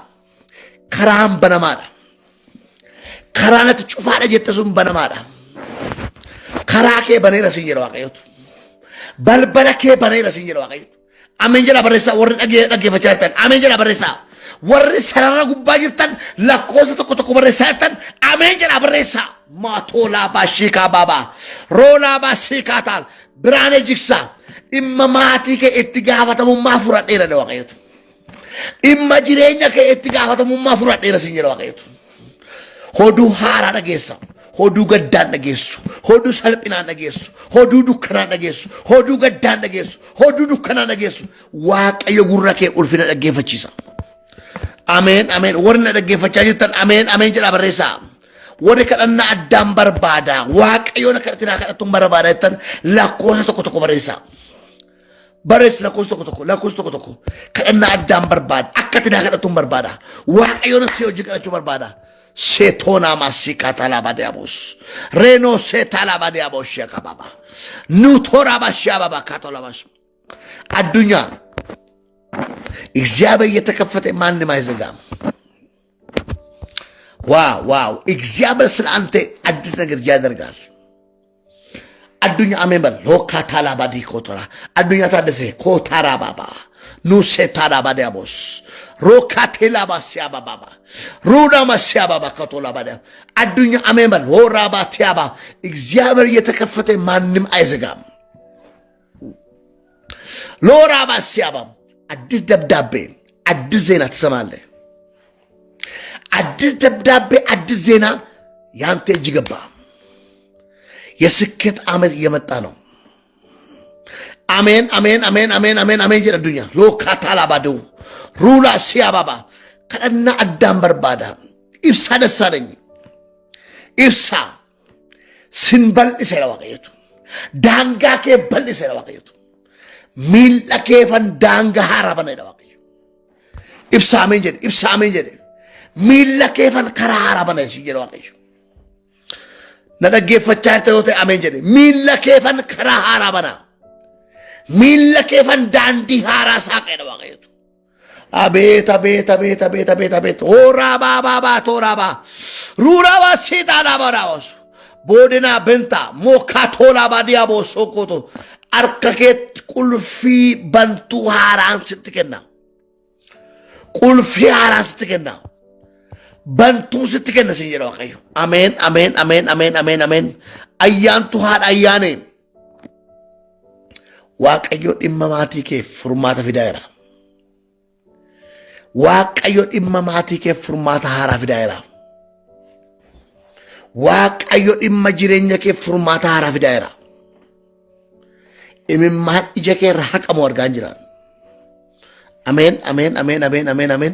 karaan banamaadha. Karaan ati cufaadha jette sun banamaadha. Karaa kee baneera siin jedha Waaqayyotu. Balbala kee baneera siin jedha Waaqayyotu. Ameen jedha barreessaa warri dhaggeeffachaa jirtan. Ameen jedha barreessaa. Warri sarara gubbaa jirtan lakkoofsa tokko barreessaa jirtan. Ameen jedha barreessaa. Maatolaa baashiikaa baabaa. Roolaa baashiikaa taal. Biraan jiksaa. Dhimma maatii kee itti gaafatamummaa fudhadheera jedha Waaqayyotu. Dhimma jireenya kee itti gaafatamummaa fudhadheera siin jedha Waaqayyotu. Hoduu haaraa dhageessa. Hoduu gaddaan dhageessu. Hoduu salphinaan dhageessu. Hoduu dukkanaan dhageessu. Hoduu gaddaan dhageessu. Hoduu dukkanaan dhageessu. Waaqayyo gurra kee ulfina dhaggeeffachiisa. Ameen. Warri na dhaggeeffachaa jirtan ameen jedha barreessaa. Warri kadhannaa addaan barbaada. Waaqayyo na kadhatinaa kadhattuun barbaada jettan lakkoofsa tokko barreessaa. Bares lakkoofsa tokko kadhannaa addaan barbaada akka tidhaa kadhatuun barbaada waaqayyoon si hojii kadhachuu barbaada seetoonaa maasii kaatalaa badeeyaabos reenoo seetalaa badeeyaabos shee qababa nuutoraa bashee ababa kaatolabas addunyaa እግዚአብሔር የተከፈተ ማንም አይዘጋም። ዋው እግዚአብሔር ስለ አንተ አዲስ ነገር ያደርጋል። አዱኛ አሜን በል ሎካ ታላባዲ ኮቶራ አዱኛ ታደሰ ኮታራ ባባ ኑሴ ታላባዲ አቦስ ሮካ ቴላባሲያ ባባ ሩዳ ማሲያ ባባ ኮቶላባዲ አዱኛ አሜን በል ወራባ ቲያባ እግዚአብሔር የተከፈተ ማንም አይዘጋም። ሎራባ ሲያባ አዲስ ደብዳቤ አዲስ ዜና ትሰማለህ። አዲስ ደብዳቤ አዲስ ዜና ያንተ እጅ ገባ። የስኬት ዓመት እየመጣ ነው። አሜን አሜን አሜን አሜን አሜን አሜን ጀዱኛ ሎካታላ ባዱ ሩላ ሲያባባ ከደና አዳም በርባዳ ኢብሳ ደሳለኝ ኢብሳ ስንበል ይሰራዋቀየቱ ዳንጋኬ በል ይሰራዋቀየቱ ሚልላኬ ፈን ዳንጋ ሃራበነ ይደዋቀዩ ኢብሳ አሜን ጀደ ሚልላኬ ፈን ከራ ሃራበነ ይጀዋቀዩ ነደጌፈቻ ተዮተ አሜን ጀደ ሚልላኬ ፈን ከራ ሃራበና ሚልላኬ ፈን ዳንዲ ሃራ ሳቀ ይደዋቀዩ አቤት አቤት አቤት አቤት አቤት አቤት ኦራባ ባባ ቶራባ ሩራባ ሲጣላ ባራውስ ቦደና በንታ ሞካቶላ ባዲያቦ ሶኮቶ አርከኬት ቁልፊ በንቱ ሃራን ስትከና ቁልፊ ሃራን ስትከና በንቱ ስትከና ሲጀራው ቀዩ አሜን አሜን አሜን አሜን አሜን አሜን አያንቱ ሃድ አያኔ ዋቀዮ ዲማማቲኬ ፍርማታ ፊዳይራ ዋቀዮ ዲማማቲኬ ፍርማታ ሃራ ፊዳይራ ዋቀዮ ዲማ ጅሬኛኬ ፍርማታ ሃራ ፊዳይራ ኢምማን ኢጀኬ ረሐቀሞ ወርጋንጅራን አሜን አሜን አሜን አሜን አሜን አሜን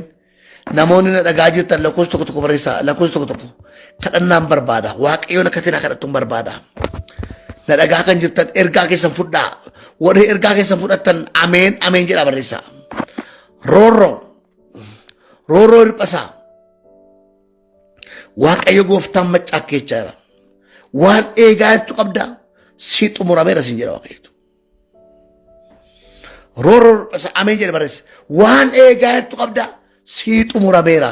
ናሞኒ ነጋጅት ለኮስ ቶኮ በሬሳ ለኮስ ቶኮ ከደናም በርባዳ ዋቀዮነ ከቴና ከደቱም በርባዳ ነደጋ ከንጅት ኤርጋ ከሰን ፉዳ ወደ ኤርጋ ከሰን ፉዳተን አሜን አሜን ጀራ በሬሳ ሮሮ ርጳሳ ዋቀዮ ጎፍታን መጫከቻራ ዋን ኤጋቱ ቀብዳ ሲጡ ሙራቤራ ሲንጀራ ዋቀዮ ሮሮ ርጳሳ አሜን ጀራ በሬሳ ዋን ኤጋቱ ቀብዳ ሲጡ ሙራቤራ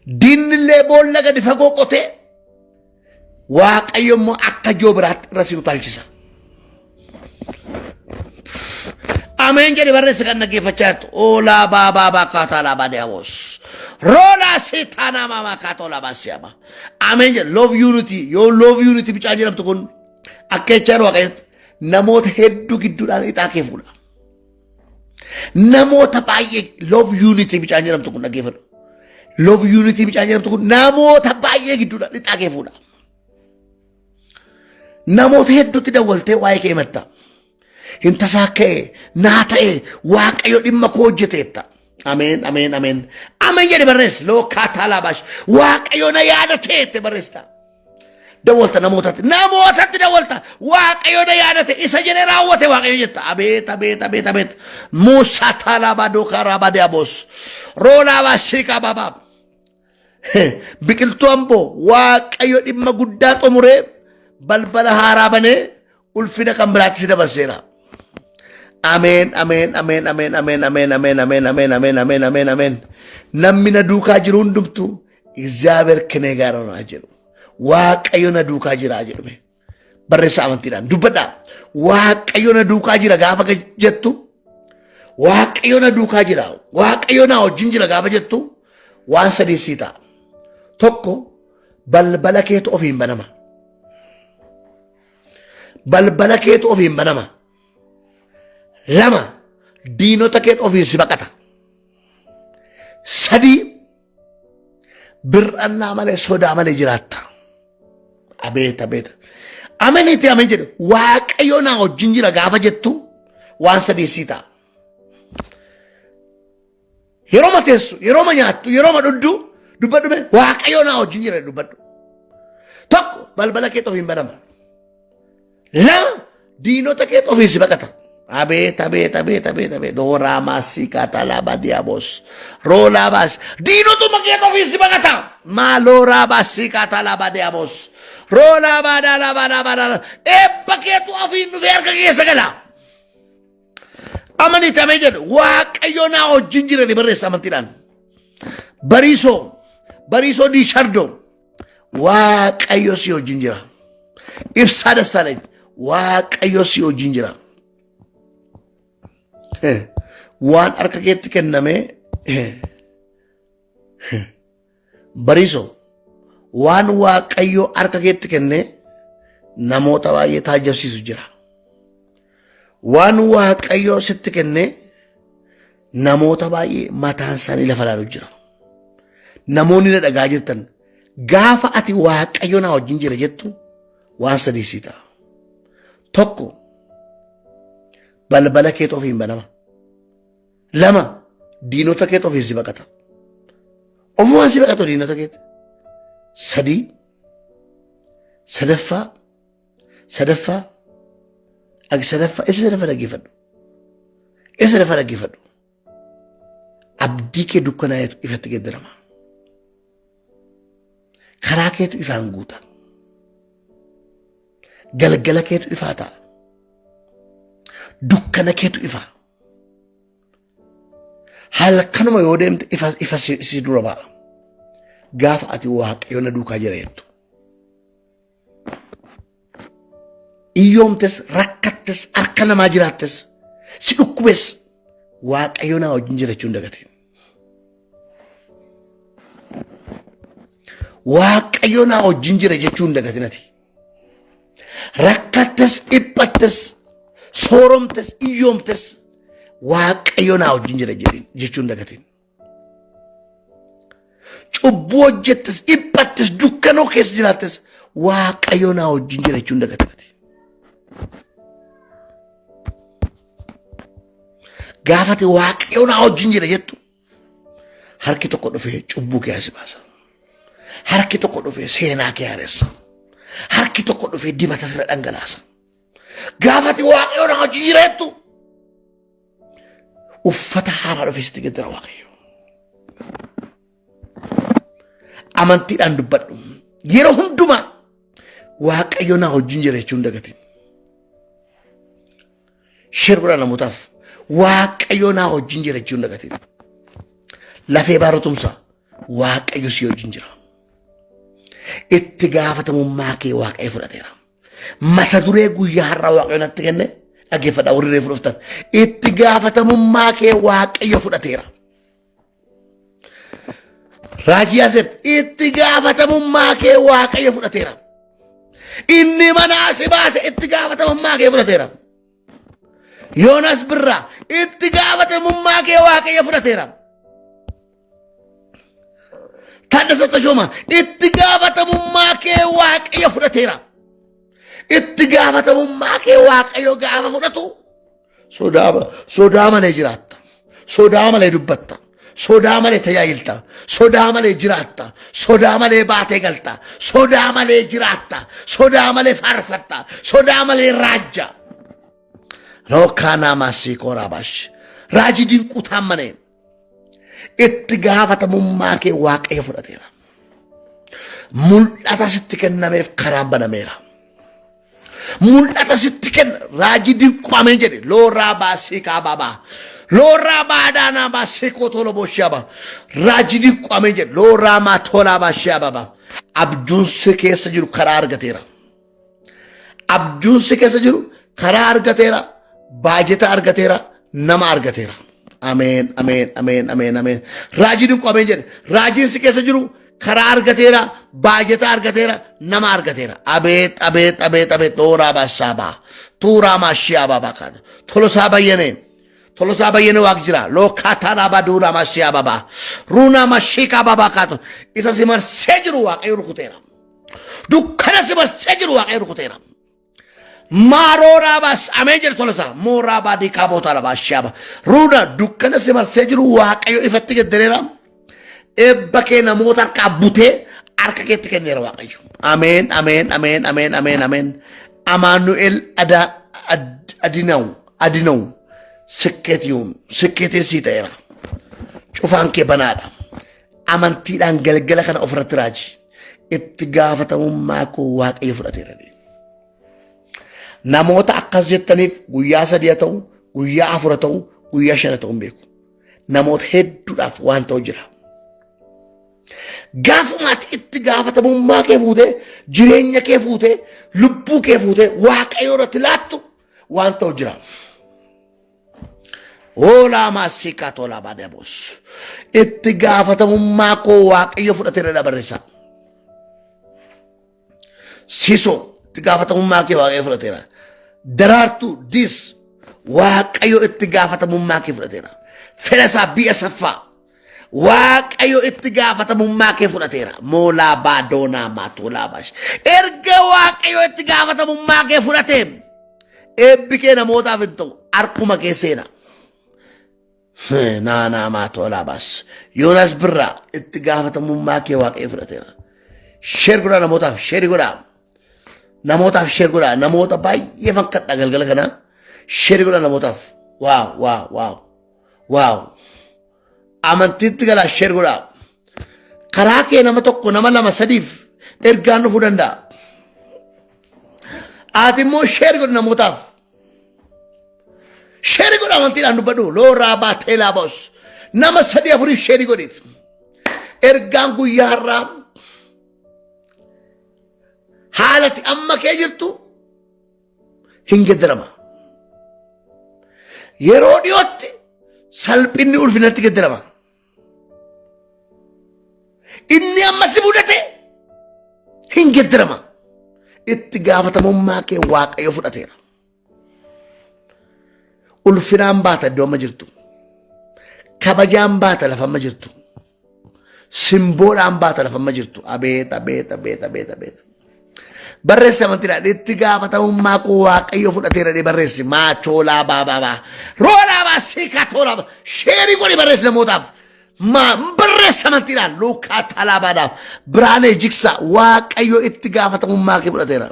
ዲንሌ ቦለገ ዲፈጎ ቆቴ ዋቀዮሞ አከጆ ብራት ረሲቱ ታልቺሳ አሜን ጀሪ በረስ ከነገ ፈቻት ኦላ ባባ ባካታላ ባዲያቦስ ሮላ ሲታና ማማ ካቶላ ባሲያማ አሜን ጀሪ ሎቭ ዩኒቲ ዮ ሎቭ ዩኒቲ ቢጫጀለም ተኮን አከቻን ዋቀየት ነሞት ሄዱ ግዱዳን ኢጣከፉላ ነሞት ባየ ሎቭ ዩኒቲ ቢጫጀለም ተኮን ነገፈ ሎቭ ዩኒቲ ቢጫጀለም ተኮን ነሞት ባየ ግዱዳን ኢጣከፉላ ነሞት ሄዱ ትደወልቴ ዋይከ መጣ እንተሳከ ናታኤ ዋቀዮ ዲማ ኮጀቴታ አሜን አሜን አሜን አሜን ጀሪ በረስ ሎካታላባሽ ዋቀዮ ነ ያደቴ በረስታ ደወልታ ነሞታት ደወልታ ዋቀዮ ነ ያደቴ ኢሰጀኔ ራወቴ ዋቀዮ ጀታ አቤት አቤት አቤት አቤት ሙሳ ታላባዶ ካራባዲያቦስ ሮላባሽ ካባባ ቢቅልቱ አምቦ ዋቀዮ ዲማ ጉዳ ጦሙሬ በልበለ ሃራበኔ ኡልፊነ ከምብራት ሲደበሰራ አሜን አሜን አሜን አሜን አሜን አሜን አሜን አሜን አሜን አሜን አሜን አሜን አሜን ነሚነ ዱካ ጅሩ እንዱምቱ እግዚአብሔር ከኔ ጋር ነው አጀሩ ዋቀዮነ ዱካ ጅራ አጀሩ በረሳ አመንቲዳን ዱበዳ ዋቀዮነ ዱካ ጅራ ጋፈ ጀቱ ዋቀዮነ ዱካ ጅራ ዋቀዮና ወጅንጅራ ጋፈ ጀቱ ዋን ሰዲሲታ ቶኮ በልበለኬት ኦፊን በነማ በልበለኬት ኦፊን በነማ lama dino taket ofisi bakata sadi bir'anna male soda male jiraata abet abet ameniti amenjedu waaqayona wajjinjira gaafa jettu waan sadi sita yeroma teessu yeroma nyaattu yeroma dhuddu dubbadhume waaqayona wajjinjira dubbadhu tokko balbala kee ofin banama lama Dino taket ofisi bakata. Abe. Dora masi kata laba diabos. Rola bas. Dino tu maket ofisi bakata. Malora basi kata laba diabos. Rola bada laba. Paket ofin verga gesagala. Amanita mejen. Waaqayyo na ojinjira di beres amantiran. Bariso di shardo. Waaqayyo si ojinjira. Ibsada salej. Waaqayyo si ojinjira. Waan harka keetti kenname bariso waan waaqayyo harka keetti kenne namoota baay'ee taajabsiisu jira. Waan waaqayyo sitti kenne namoota baay'ee mataan isaanii lafa laalu jira. Namoonni na dhagaa jirtan gaafa ati waaqayyo na wajjin jira jettu waan sadii sii ta'a. Tokko balbala keetu ofiin banama. Lama diinota keetu ofiin si baqata. Ofumaan si baqatu diinota keetu. Sadii sadaffaa isa sadaffaa dhaggeeffadhu. Abdii kee dukkanaa'eetu ifatti geeddarama. Karaa keetu ifaan guuta. Galgala keetu ifaa ta'a. Dukkana keetu ifaa. Halkanuma yoo deemte ifa si dura ba'a. Gaafa ati waaqayyo na duukaa jira jettu. Iyyoomtes rakkattes harka namaa jiraattes si dhukkubes waaqayyo na wajjin jira jechuun dagatiin. Waaqayyo na wajjin jira jechuun dagatinati. Rakkattes dhiphattes sooromtes iyyoomtes waaqayyo na wajjin jira jechuun dagatiin. Cubbuu hojjettes dhiphattes dukkanoo keessa jiraattes waaqayyo na wajjin jira jechuun dagatinati. Gaafate waaqayyo na wajjin jira jettu harki tokko dhufee cubbuu kee asi baasa. Harki tokko dhufee seenaa kee haaressa. Harki tokko dhufee dibata sirra dhangalaasa. Gaafate waaqayyo na wajjin jira jettu uffata haaraa dhufee sitti gaddara waaqayyo. Amantiidhaan dubbadhu. Yeroo hundumaa waaqayyo na wajjin jira jechuun dagatiin. Shirra namootaaf waaqayyo na wajjin jira jechuun dagatiin. Lafee baarotumsa waaqayyo si wajjin jira. Itti gaafatamummaa kee waaqayyo fudhateera. Mata duree guyyaa har'aa waaqayyo natti kenne dhaggeeffadhaa warri reefu dhuftan. Itti gaafatamummaa kee waaqayyo fudhateera. Raajii Yaasef itti gaafatamummaa kee waaqayyo fudhateera. Inni manaa si baase itti gaafatamummaa kee fudhateera. Yoonas Birraa itti gaafatamummaa kee waaqayyo fudhateera. Taaddasaa Tashoomaa itti gaafatamummaa kee waaqayyo fudhateera. Itti gaafatamummaa kee waaqayyo gaafa fudhatu sodaa malee jiraatta. Sodaa malee dubbatta. Sodaa malee tajaajilta. Sodaa malee jiraatta. Sodaa malee baatee galta. Sodaa malee jiraatta. Sodaa malee faarfatta. Sodaa malee raajja. Rookkaanaa maasii kooraabash. Raajii dinquu taammanee. Itti gaafatamummaa kee waaqayyo fudhateera. Mul'ata sitti kennameef karaan banameera. Mul'ata sitti kenna raajii dinquu ameen jedhe looraa baasii kaababaa. Lora badana ba seko tolo boshaba. Rajidi kwame je lora ma tola ba shababa. Abjun se keessa jiru karaa argateera. Abjun se keessa jiru karaa argateera. Baajeta argateera. Nama argateera. Amen. Rajidi kwame je rajin se keessa jiru karaa argateera. Baajeta argateera. Nama argateera. Abet lora ba saba. Tura ma shababa kada. Tolo saba yene. Tolosa bayene wakjira lo katana badura masya baba runa mashika baba kato isa simar sejru wa ayru kutera dukkana simar sejru wa ayru kutera marora bas amejer tolosa mora badi kabota la bashaba runa dukkana simar sejru wa ayo ifatiga derera ebake na motar kabute arka ketika nera wa ayo amen Amanuel ada adinaw sikkeetiin sii ta'eera. Cufaan kee banaadha. Amantiidhaan galgala kana ofirratti raaji. Itti gaafatamummaa koo Waaqayyo fudhateera. Namoota akkas jettaniif guyyaa 3 haa ta'u, guyyaa 4 haa ta'u, guyyaa 5 haa ta'u hin beeku. Namoota hedduudhaaf waan ta'u jira. Gaafumaatti itti gaafatamummaa kee fuutee, jireenya kee fuutee, lubbuu kee fuutee Waaqayyo irratti laattu waan ta'u jira. Ola masika tola badabos. Itti gaafatamummaa koo Waaqayyo fudhateera dabarisa. Siso itti gaafatamummaa kee Waaqayyo fudhateera. Daraartu dis Waaqayyo itti gaafatamummaa kee fudhateera. Fedhasaa biyya saffaa Waaqayyo itti gaafatamummaa kee fudhateera. Moolaa baadoonaa maatolaa bash. Erga Waaqayyo itti gaafatamummaa kee fudhatee eebbi kee namootaaf hin ta'u harkuma kee seena. Naanaa maatolaa bash. Yoonas Birraa itti gaafatamummaa kee Waaqayyo fudhateera. Sheer godhaa namootaaf sheeri godhaa. Namootaaf sheer godhaa. Namoota baay'ee fakkadha galgala kana sheeri godhaa namootaaf. Waaw. Amantiitti galaa sheer godhaa. Karaa kee nama tokko nama 2 3 ergaan dhufuu danda'a. Ati immoo sheer godhi namootaaf. Sheeri godha amantiidhaan dubbadhu. Looraa baatee laabos. Nama 3 4 sheeri godhiit. Ergaan guyyaa har'aa haalati amma kee jirtu hin geddarama. Yeroo dhiyootti salphinni ulfinatti geddarama. Inni amma si mudate hin geddarama. Itti gaafatamummaa kee Waaqayyo fudhateera. Ulfinaan baata iddoo amma jirtu. Kabajaan baata lafa amma jirtu. Simboodhaan baata lafa amma jirtu. Abeet. Barreessi amantiidhaan itti gaafatamummaa koo Waaqayyo fudhateera barreessi. Maachoo baabaa. Roolaa baasika toolaa. Sheerii godhi barreessi namootaaf. Barreessi amantiidhaan Luukaa Talaabaadhaaf. Biraanee Jiksaa Waaqayyo itti gaafatamummaa kee fudhateera.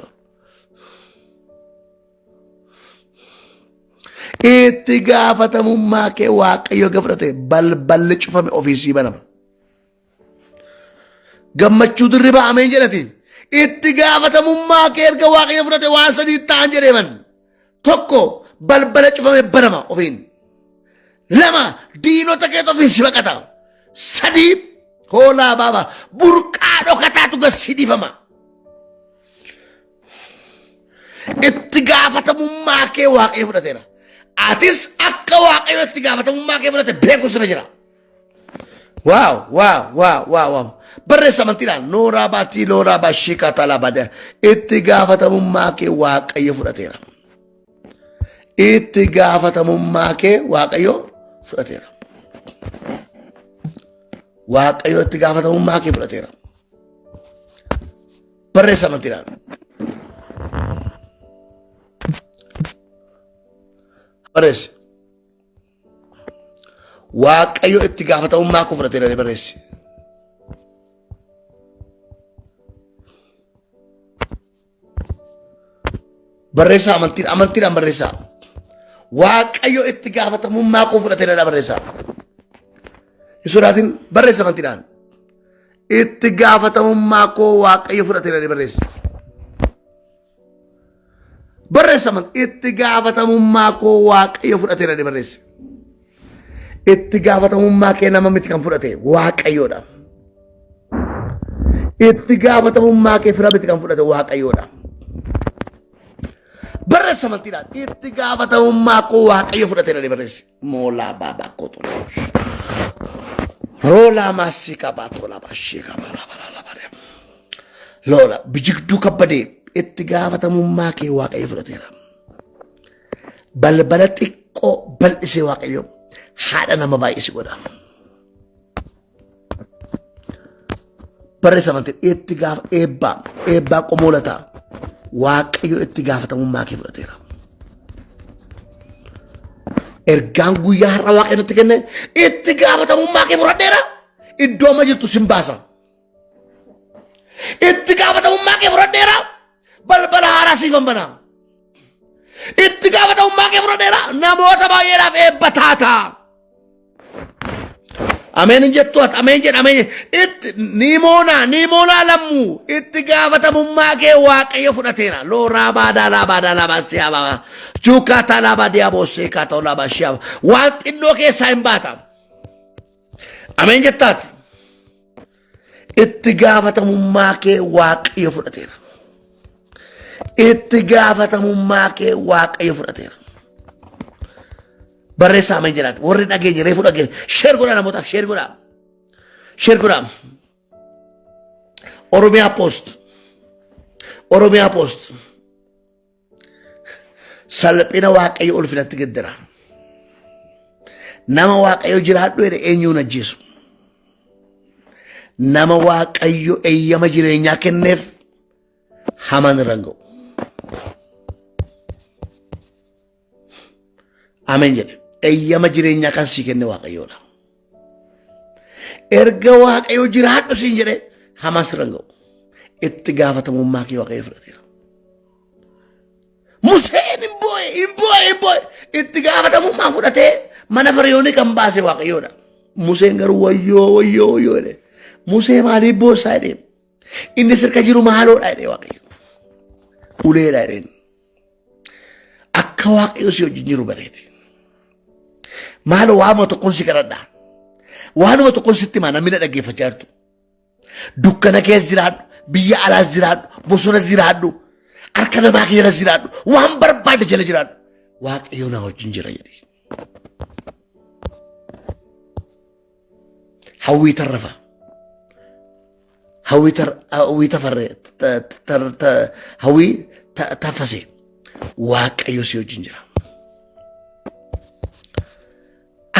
Itti gaafatamummaa kee Waaqayyo fudhate balballi cufame ofiisii banama. Gammachuu dirribaa ameen jedhatiin. Itti gaafatamummaa kee erga Waaqayyo fudhate waan 3 ta'an jedheeman. Tokko balbala cufame banama ofiin. 2 diinota kee ofiisi baqata. 3 hoolaa baaba burqaa dhokataatu gassiidifama. Itti gaafatamummaa kee Waaqayyo fudhateera. Atis akka Waaqayyo itti gaafatamummaa kee fudhate beeku sirra jira. Waaw. Barreessa amantiidhaan nooraa baatii looraa baashika talabada. Itti gaafatamummaa kee Waaqayyo fudhateera. Itti gaafatamummaa kee Waaqayyo fudhateera. Waaqayyo itti gaafatamummaa kee fudhateera. Barreessa amantiidhaan. Barreessi. Waaqayyo itti gaafatamummaa kee fudhateera barreessi. Barreessa amantiidhaan barreessa. Waaqayyo itti gaafatamummaa kee fudhateera barreessa. Isodaatiin barreessa amantiidhaan. Itti gaafatamummaa kee Waaqayyo fudhateera barreessa. Barreessa itti gaafatamummaa kee Waaqayyo fudhateera barreessa. Itti gaafatamummaa kee nama miti kan fudhate Waaqayyoodha. Itti gaafatamummaa kee fira miti kan fudhate Waaqayyoodha. Barreessa amantiidhaan itti gaafatamummaa kee Waaqayyo fudhateera barreessi. Moolaa baabaa kotoloosh. Roolaa maasika baatolaa baashika bara. Loola bijigduu kabbadee itti gaafatamummaa kee Waaqayyo fudhateera. Balbala xiqqoo bal'isee Waaqayyo haadha nama baay'isi godha. Barreessa amantiidhaan itti gaafa eebbaa qomoolataa. Waaqayyo itti gaafatamummaa kee fudhateera. Ergaan guyyaa har'a Waaqayyo nutti kenne itti gaafatamummaa kee fudhadheera. Iddoo amma jirtu sin baasa. Itti gaafatamummaa kee fudhadheera. Balbala haaraa siifan banaa. itti gaafatamummaa kee fudhadheera namoota baay'eedhaaf eebba taata. Ameen jettu ati ameen jedha ameen itti niimoonaa lammuu itti gaafatamummaa kee waaqayyo fudhateera. Looraa baadaa laabaa siyaabaa juukkaataa laabaa diyaaboossee kaatoo laabaa shiyaaba waan xinnoo keessaa hin baata. Ameen jettaati itti gaafatamummaa kee waaqayyo fudhateera. Itti gaafatamummaa kee waaqayyo fudhateera. Barreessaa ameen jedhaati warri dhageenya reefu dhageenya sheer godhaa namootaaf sheer godhaa. Oromiyaa Post salphina waaqayyo ulfinatti gaddira. Nama waaqayyo jiraadhu jedhe eenyuun ajjeesu. Nama waaqayyo eeyyama jireenyaa kenneef hamaan irra hin ga'u. Ameen jedhe eeyyama jireenyaa kan sii kenne waaqayyoodha. Erga waaqayyo jiraadhu siin jedhe hamaan sirra hin ga'u. Itti gaafatamummaa kee waaqayyo fudhateera. Museen hin boo'e itti gaafatamummaa fudhatee mana Firiyoonii kan baase waaqayyoodha. Museen garuu wayyoo jedhe. Musee maaliif boossaa jedhee inni sirka jiru maaloodha jedhee waaqayyo. Uleedha jedheen akka waaqayyo si wajjin jiru bareeti. Maalo waanuma tokkoon si kadhadha. Waanuma tokkoon sitti himaa namni na dhaggeeffachaa jirtu. Dukkana keessa jiraadhu, biyya alaas jiraadhu, bosona jiraadhu, harka namaa keessa jiraadhu, waan barbaade jala jiraadhu. Waaqayyo na wajjin jira jedhee. Hawwii tarrafa. Hawwii tafase. Waaqayyo si wajjin jira.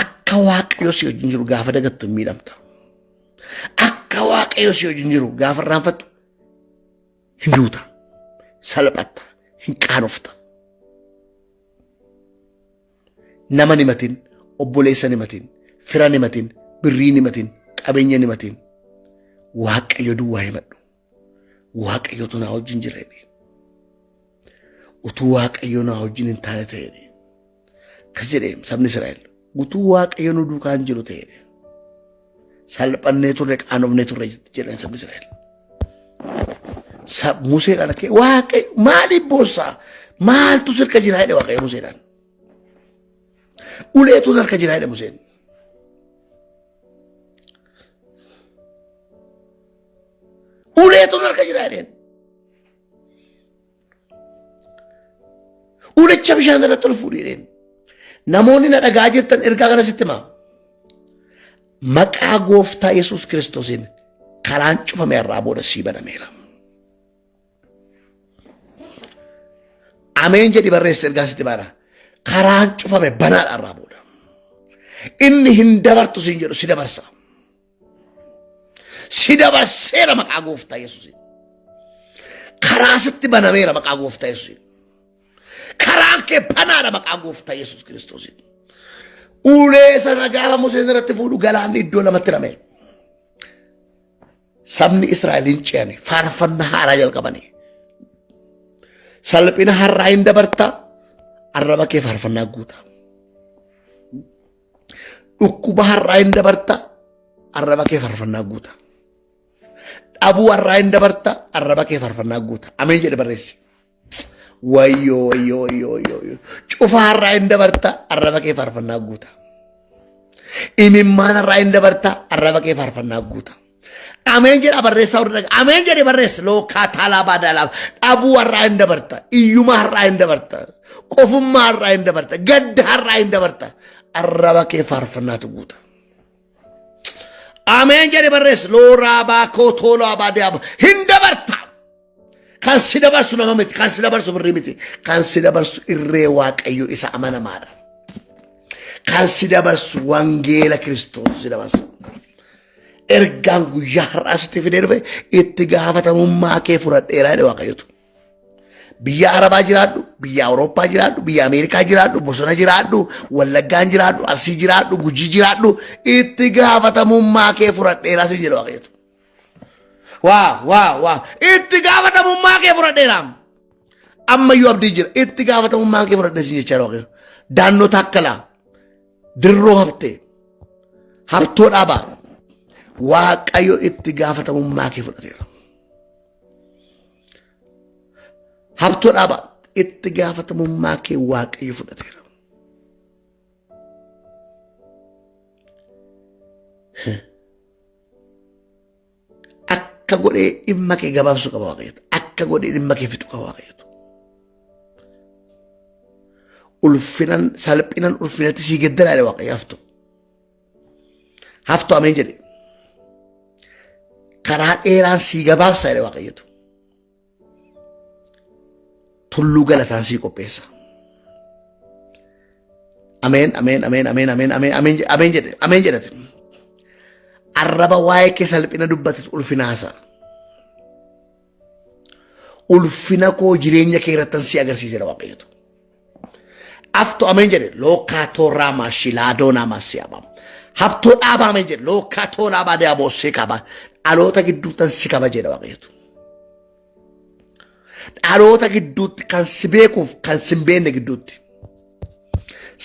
Akka waaqayyo si wajjin jiru gaafa dagattu hin miidhamta. Akka waaqayyo si wajjin jiru gaafa irraanfattu hin duuta, salphatta, hin qaanofta. Nama hin himatin, obboleessa hin himatin, fira hin himatin, birrii hin himatin, qabeenya hin himatin. Waaqayyo duwwaa himadhu. Waaqayyotu na wajjin jira jedhe. Utuu waaqayyo na wajjin hin taane ta'e jedhe. Kas jedhe sabni Israa'el. Utuu waaqayyo nu duukaan jiru ta'e jedhe. Salphannee turre qaanofnee turre jedhan sabni Israa'el. Museedhaan akka waaqayyo maaliif boossaa? Maaltu sirka jira jedhe waaqayyo Museedhaan. Uleetu harka jira jedhe Museen. Uleetu harka jira jedheen. Ulecha bishaan irratti ol fuudhee jedheen. Namoonni na dhagaa jirtan ergaa kana sitti himaa. Maqaa gooftaa Yesuus Kiristoosiin karaan cufame irraa booda sii banameera. Ameen jedhi barreessa ergaa sitti baara. Karaan cufame banaadha irraa booda. Inni hin dabartu siin jedhu si dabarsa. Si dabarseera maqaa gooftaa Yesuusiin. Karaa sitti banameera maqaa gooftaa Yesuusiin. Karaan kee banaadha maqaa gooftaa Yesuus Kiristoosiin. Ulee sana gaafa Museen irratti fuudhu galaanni iddoo lamatti ramee. Sabni Israa'eliin ce'anii faarfannaa haaraa jalqabanii. Salphina har'aa hin dabarta arraba kee faarfannaa guuta. Dhukkuba har'aa hin dabarta arraba kee faarfannaa guuta. Dhabuu har'aa hin dabarta arraba kee faarfannaa guuta. Ameen jedhe barreessi. Wayyoo. Cufa har'aa hin dabarta arraba kee faarfannaa guuta. Imimmaan har'aa hin dabarta arraba kee faarfannaa guuta. Ameen jedha barreessaa warra dhagaa. Ameen jedhe barreessa lookaa taalaa baadaalaaf. Dhabuu har'aa hin dabarta. Iyyuma har'aa hin dabarta. Qofummaa har'aa hin dabarta. Gadda har'aa hin dabarta. Arraba kee faarfannaatu guuta. Ameen jedhe barreessa looraa baakoo toolaa baadiyaa hin dabarta. Kan si dabarsu nama miti, kan si dabarsu birrii miti, kan si dabarsu irree waaqayyo isa amanamaadha. Kan si dabarsu wangeela Kiristoos si dabarsa. Ergaan guyyaa har'aa sitti fidee dhufe itti gaafatamummaa kee fudhadheeraa jedhe waaqayyotu. Biyya Arabaa jiraadhu, biyya Awurooppaa jiraadhu, biyya Ameerikaa jiraadhu, bosona jiraadhu, Wallaggaan jiraadhu, Arsii jiraadhu, Gujii jiraadhu itti gaafatamummaa kee fudhadheeraa si jedhe waaqayyotu. Waa. Itti gaafatamummaa kee fudhadheeraa. ammayyuu abdii jira itti gaafatamummaa kee fudhadhe si jechaa waaqayyo daannoo takkalaa dirroo habtoo dhaabaa waaqayyo itti gaafatamummaa kee fudhateera habtoo dhaabaa itti gaafatamummaa kee waaqayyo fudhateera akka godhee dhimma kee gabaabsu qaba waaqayyo akka godhee dhimma kee fixu qaba waaqayyo ulfinan salphinan ulfinatti sii geddaraadha waaqayyo haftu ameen jedhe karaa dheeraan sii gabaabsaadha waaqayyotu tulluu galataan sii qopheessa ameen ameen ameen ameen ameen ameen ameen jedhe ameen jedhati arraba waa'ee kee salphina dubbate ulfinaasa ulfina koo jireenya kee irrattan si agarsiisedha waaqayyotu afto ameen jedhe lookaatoo raamaa shilaadoo namaa si'aba habtoo dhaabaa ameen jedhe lookaatoo dhaabaa deemoo si qaba dhaloota gidduuttan si qaba jedha waaqayyotu dhaloota gidduutti kan si beekuuf kan si hin beekne gidduutti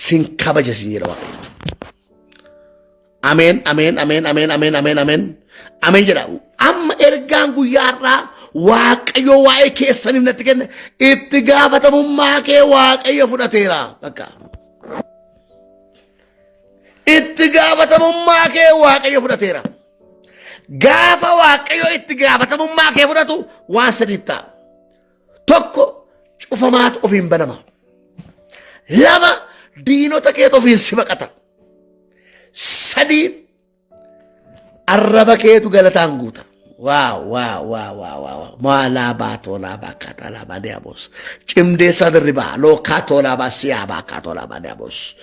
sin kabaja sin jedha waaqayyotu ameen ameen ameen ameen ameen ameen ameen ameen jedha amma ergaan guyyaarraa waaqayyo waa'ee keessaniif natti kenne itti gaafatamummaa kee waaqayyo fudhateera bakka itti gaafatamummaa kee waaqayyo fudhateera gaafa waaqayyo itti gaafatamummaa kee fudhatu waan sadii ta'a tokko cufamaatu ofiin banama lama diinota keetu ofiin si baqata sadii arraba keetu galataan guuta wow mala batola bakata la badiabos cimde sadriba lo katola basia bakatola badiabos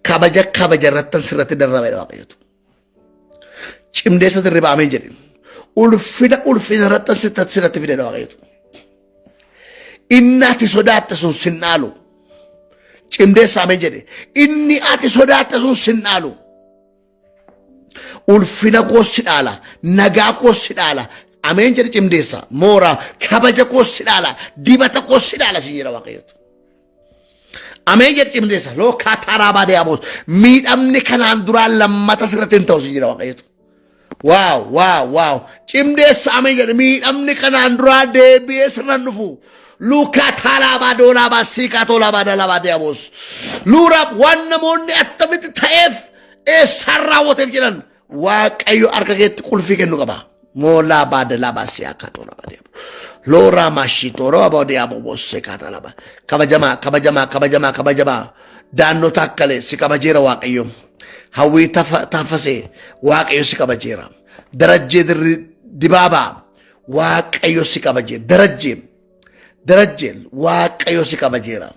kabaja rattan sirratti darrabe waaqayyotu cimde sadriba amen jedhin ulfina rattan sirratti fide waaqayyotu innati sodatta sun sinnalu cimde amen jedhe inni ati sodatta sun sinnalu ulfina kosi dhaala nagaa kosi dhaala ameen jedhe cimdeessa moora kabaja kosi dhaala dibata kosi dhaala si jedha waaqayyotu ameen jedhe cimdeessa loo kaataraa baadee aboos miidhamni kanaan duraan lammata sirratti hin ta'u si jedha waaqayyotu waaw cimdeessa ameen jedhe miidhamni kanaan duraa deebi'ee sirran dhufu luukaa taalaa baadolaa baasiikaa tolaa baadalaa baadee aboos luuraaf waan namoonni attamitti ta'eef eessarraa woteef jedhan waaqayyo harka keetti qulfii kennu qaba moolaa baadalaa baasiyaa kaatolaa baadee loora maashitooroo abaadee aboosee kaatalaa ba kabajamaa daannoo taakkalee si kabajeera waaqayyo hawwii taafasee waaqayyo si kabajeera darajjee dibaabaa waaqayyo si kabajeera darajjee waaqayyo si kabajeera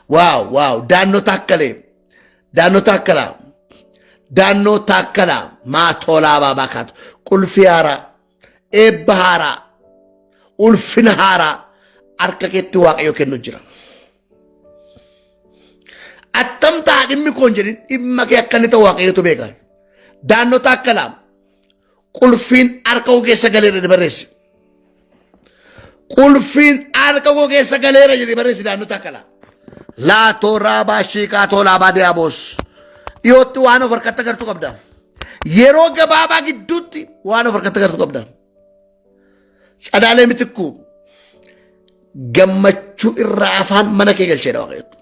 waaw daannoo taakkala maatolaa baabakaatu qulfii haaraa eebba haaraa ulfina haaraa harka keetti waaqayyo kennu jira attam ta'a dhimmi koon jedhin dhimma kee akka inni ta'u waaqayyotu beeka daannoo taakkala qulfiin harka koo keessa galeera barreessi qulfiin harka koo keessa galeera jedhi barreessi daannoo taakkala laatoo raabaa shiikaa tolaa baadee aboos dhiyootti waan of harkatti agartu qabda yeroo gabaabaa gidduutti waan of harkatti agartu qabda sadaalee mitikku gammachuu irraa afaan mana kee galcheedha waaqayyotu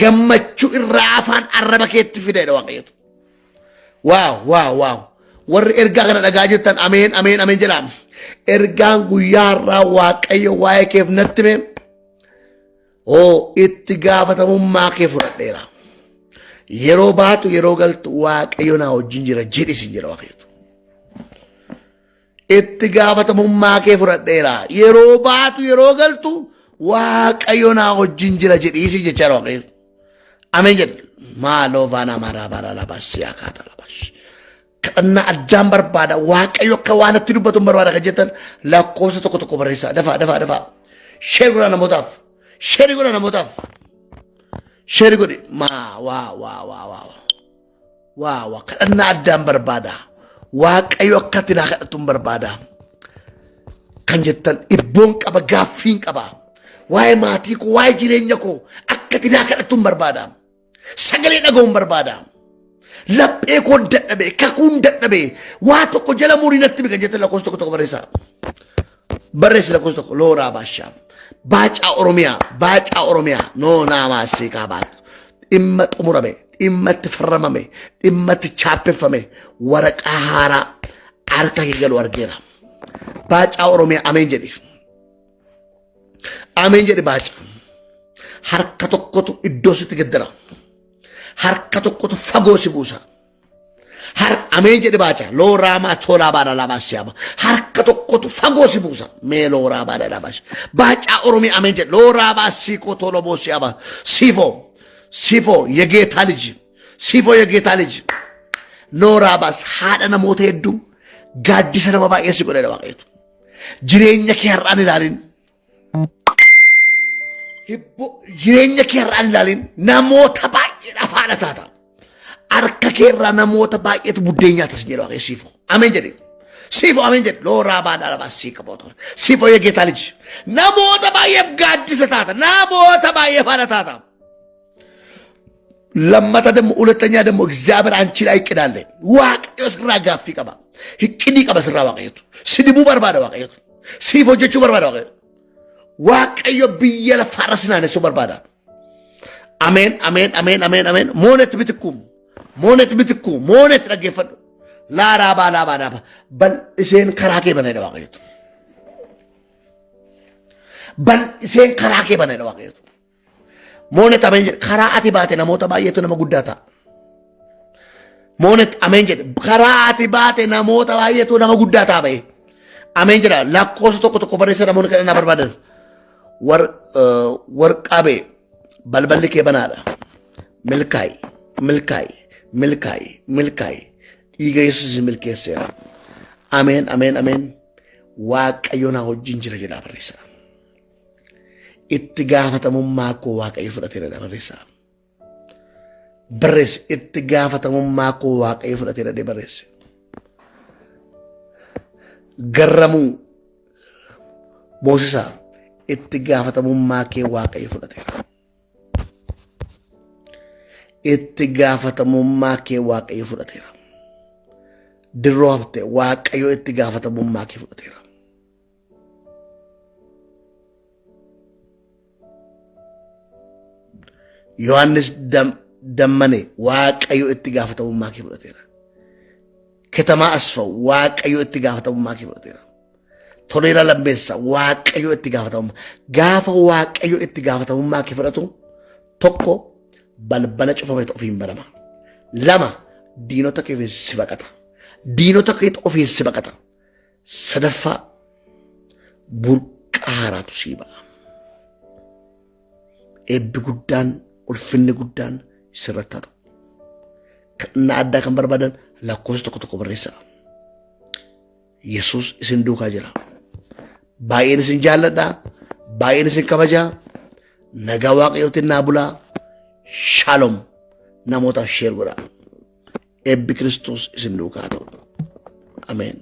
gammachuu irraa afaan arraba keetti fideedha waaqayyotu waaw warri ergaa kana dhagaa jettan ameen jedhaam ergaan guyyaarraa waaqayyo waa'ee keef natti mee itti gaafatamummaa kee fudhadheera yeroo baatu yeroo galtu waaqayyo naa wajjin jira jedhisi jira waaqayyotu itti gaafatamummaa kee fudhadheera yeroo baatu yeroo galtu waaqayyo naa wajjin jira jedhisi jechaadha waaqayyotu ameen jedhe maaloo vaana maraa baraa labaasiyaa kaata labash kadhannaa addaan barbaada waaqayyo akka waan itti dubbatu barbaada kan jettan lakkoofsa tokko barreessaa dafaa sheer godhaa namootaaf sheeri godhi waaw kadhannaa addaan barbaada waaqayyo akkatti naa kadhattuun barbaada kan jettan ibboon qaba gaaffiin qaba waa'ee maatii koo, waa'ee jireenya koo akka tinaa kadhattuun barbaada. Sagalee dhaga'uun barbaada. Laphee koo dadhabee, kakuun dadhabee, waa tokko jala murii natti biqa jette lakkoofsa tokko barreessaa. Barreessi lakkoofsa tokko looraa baashaa. Baacaa Oromiyaa noo naamaa seeqaa baatu. Dhimma xumurame, dhimma itti farramame, dhimma itti chaappeffame, waraqaa haaraa harka kee galu argeera. Baacaa Oromiyaa ameen jedhi. Ameen jedhi baacaa. Harka tokkotu iddoo sitti gaddara. Harka tokkotu fagoo si buusa. Ameen jedhi baacaa. Looraamaa tolaa baadha lamaa siyaama. Harka tokkotu fagoo si buusa. Mee looraa baadha lamaa. Baacaa Oromiyaa ameen jedhi. Looraa siikoo toloboo siyaama. Siifoo የጌታ ልጅ ሲፎ የጌታ ልጅ ኖራባስ haadha namoota hedduu gaaddisa nama baay'ee si godhe waaqayyotu jireenya kee har'aan ilaalin jireenya kee har'aan ilaalin namoota baay'eedhaaf haadha taata harka kee irraa namoota baay'eetu buddeen nyaatas jedhe waaqayyo siifo ameen jedhe siifo ameen jedhe looraabaa dhaalabaas sii qabootu siifo የጌታ ልጅ namoota baay'eef gaaddisa taata namoota baay'eef haadha taata ለማታ ደግሞ ሁለተኛ ደግሞ እግዚአብሔር አንቺ ላይ ይቅዳለ ዋቀዮ ስራ ጋፊ ቀባ ህቅዲ ቀባ ስራ ዋቀዮ ስድቡ በርባዳ ዋቀዮ ሲፎጆቹ በርባዳ ዋቀዮ ብየለ ፋረስና ነሱ በርባዳ አሜን ሞነት ረገፈ ላራባ በል እሴን ከራኬ በነደ ዋቀዮ በል እሴን ከራኬ በነደ ዋቀዮ Moonet ameen jedhe karaa ati baate namoota baay'eetu nama guddaata. Moonet ameen jedhe karaa ati baate namoota baay'eetu nama guddaataa ba'e. Ameen jedha lakkoofsa tokko barreessa namoonni kadhannaa barbaadan. Warqaa ba'e balballi kee banaadha. Milkaayi. Dhiiga Yesuus milkeesseera. Ameen. Waaqayyo na wajjin jira jedhaa barreessa. Itti gaafatamummaa koo waaqayyo fudhateera barreessa. Barreessa itti gaafatamummaa koo waaqayyo fudhateera barreessa. Garramuu Moosisaa itti gaafatamummaa kee waaqayyo fudhateera. Itti gaafatamummaa kee waaqayyo fudhateera. Dirroo haftee waaqayyo itti gaafatamummaa kee fudhateera. Yohaannis dammane waaqayyo itti gaafatamummaa kee fudhateera. Ketamaa Asfaw waaqayyo itti gaafatamummaa kee fudhateera. Toleera Lammeessa waaqayyo itti gaafatamummaa. Gaafa waaqayyo itti gaafatamummaa kee fudhatu tokko balbala cufame ofiin banama. Lama diinota kee si baqata. Diinota kee ofiin si baqata. Sadaffaa burqaa haaraatu sii ba'a. Eebbi guddaan ulfinni guddaan sirratti haa ta'u. Kadhannaa addaa kan barbaadan lakkoofsa tokko barreessa. Yesuus isin duukaa jira. Baay'een isin jaalladhaa. Baay'een isin kabajaa. Nagaa waaqayyootiin naa bulaa. Shalom namootaaf sheer godhaa. Eebbi Kiristoos isin duukaa haa ta'u. Ameen.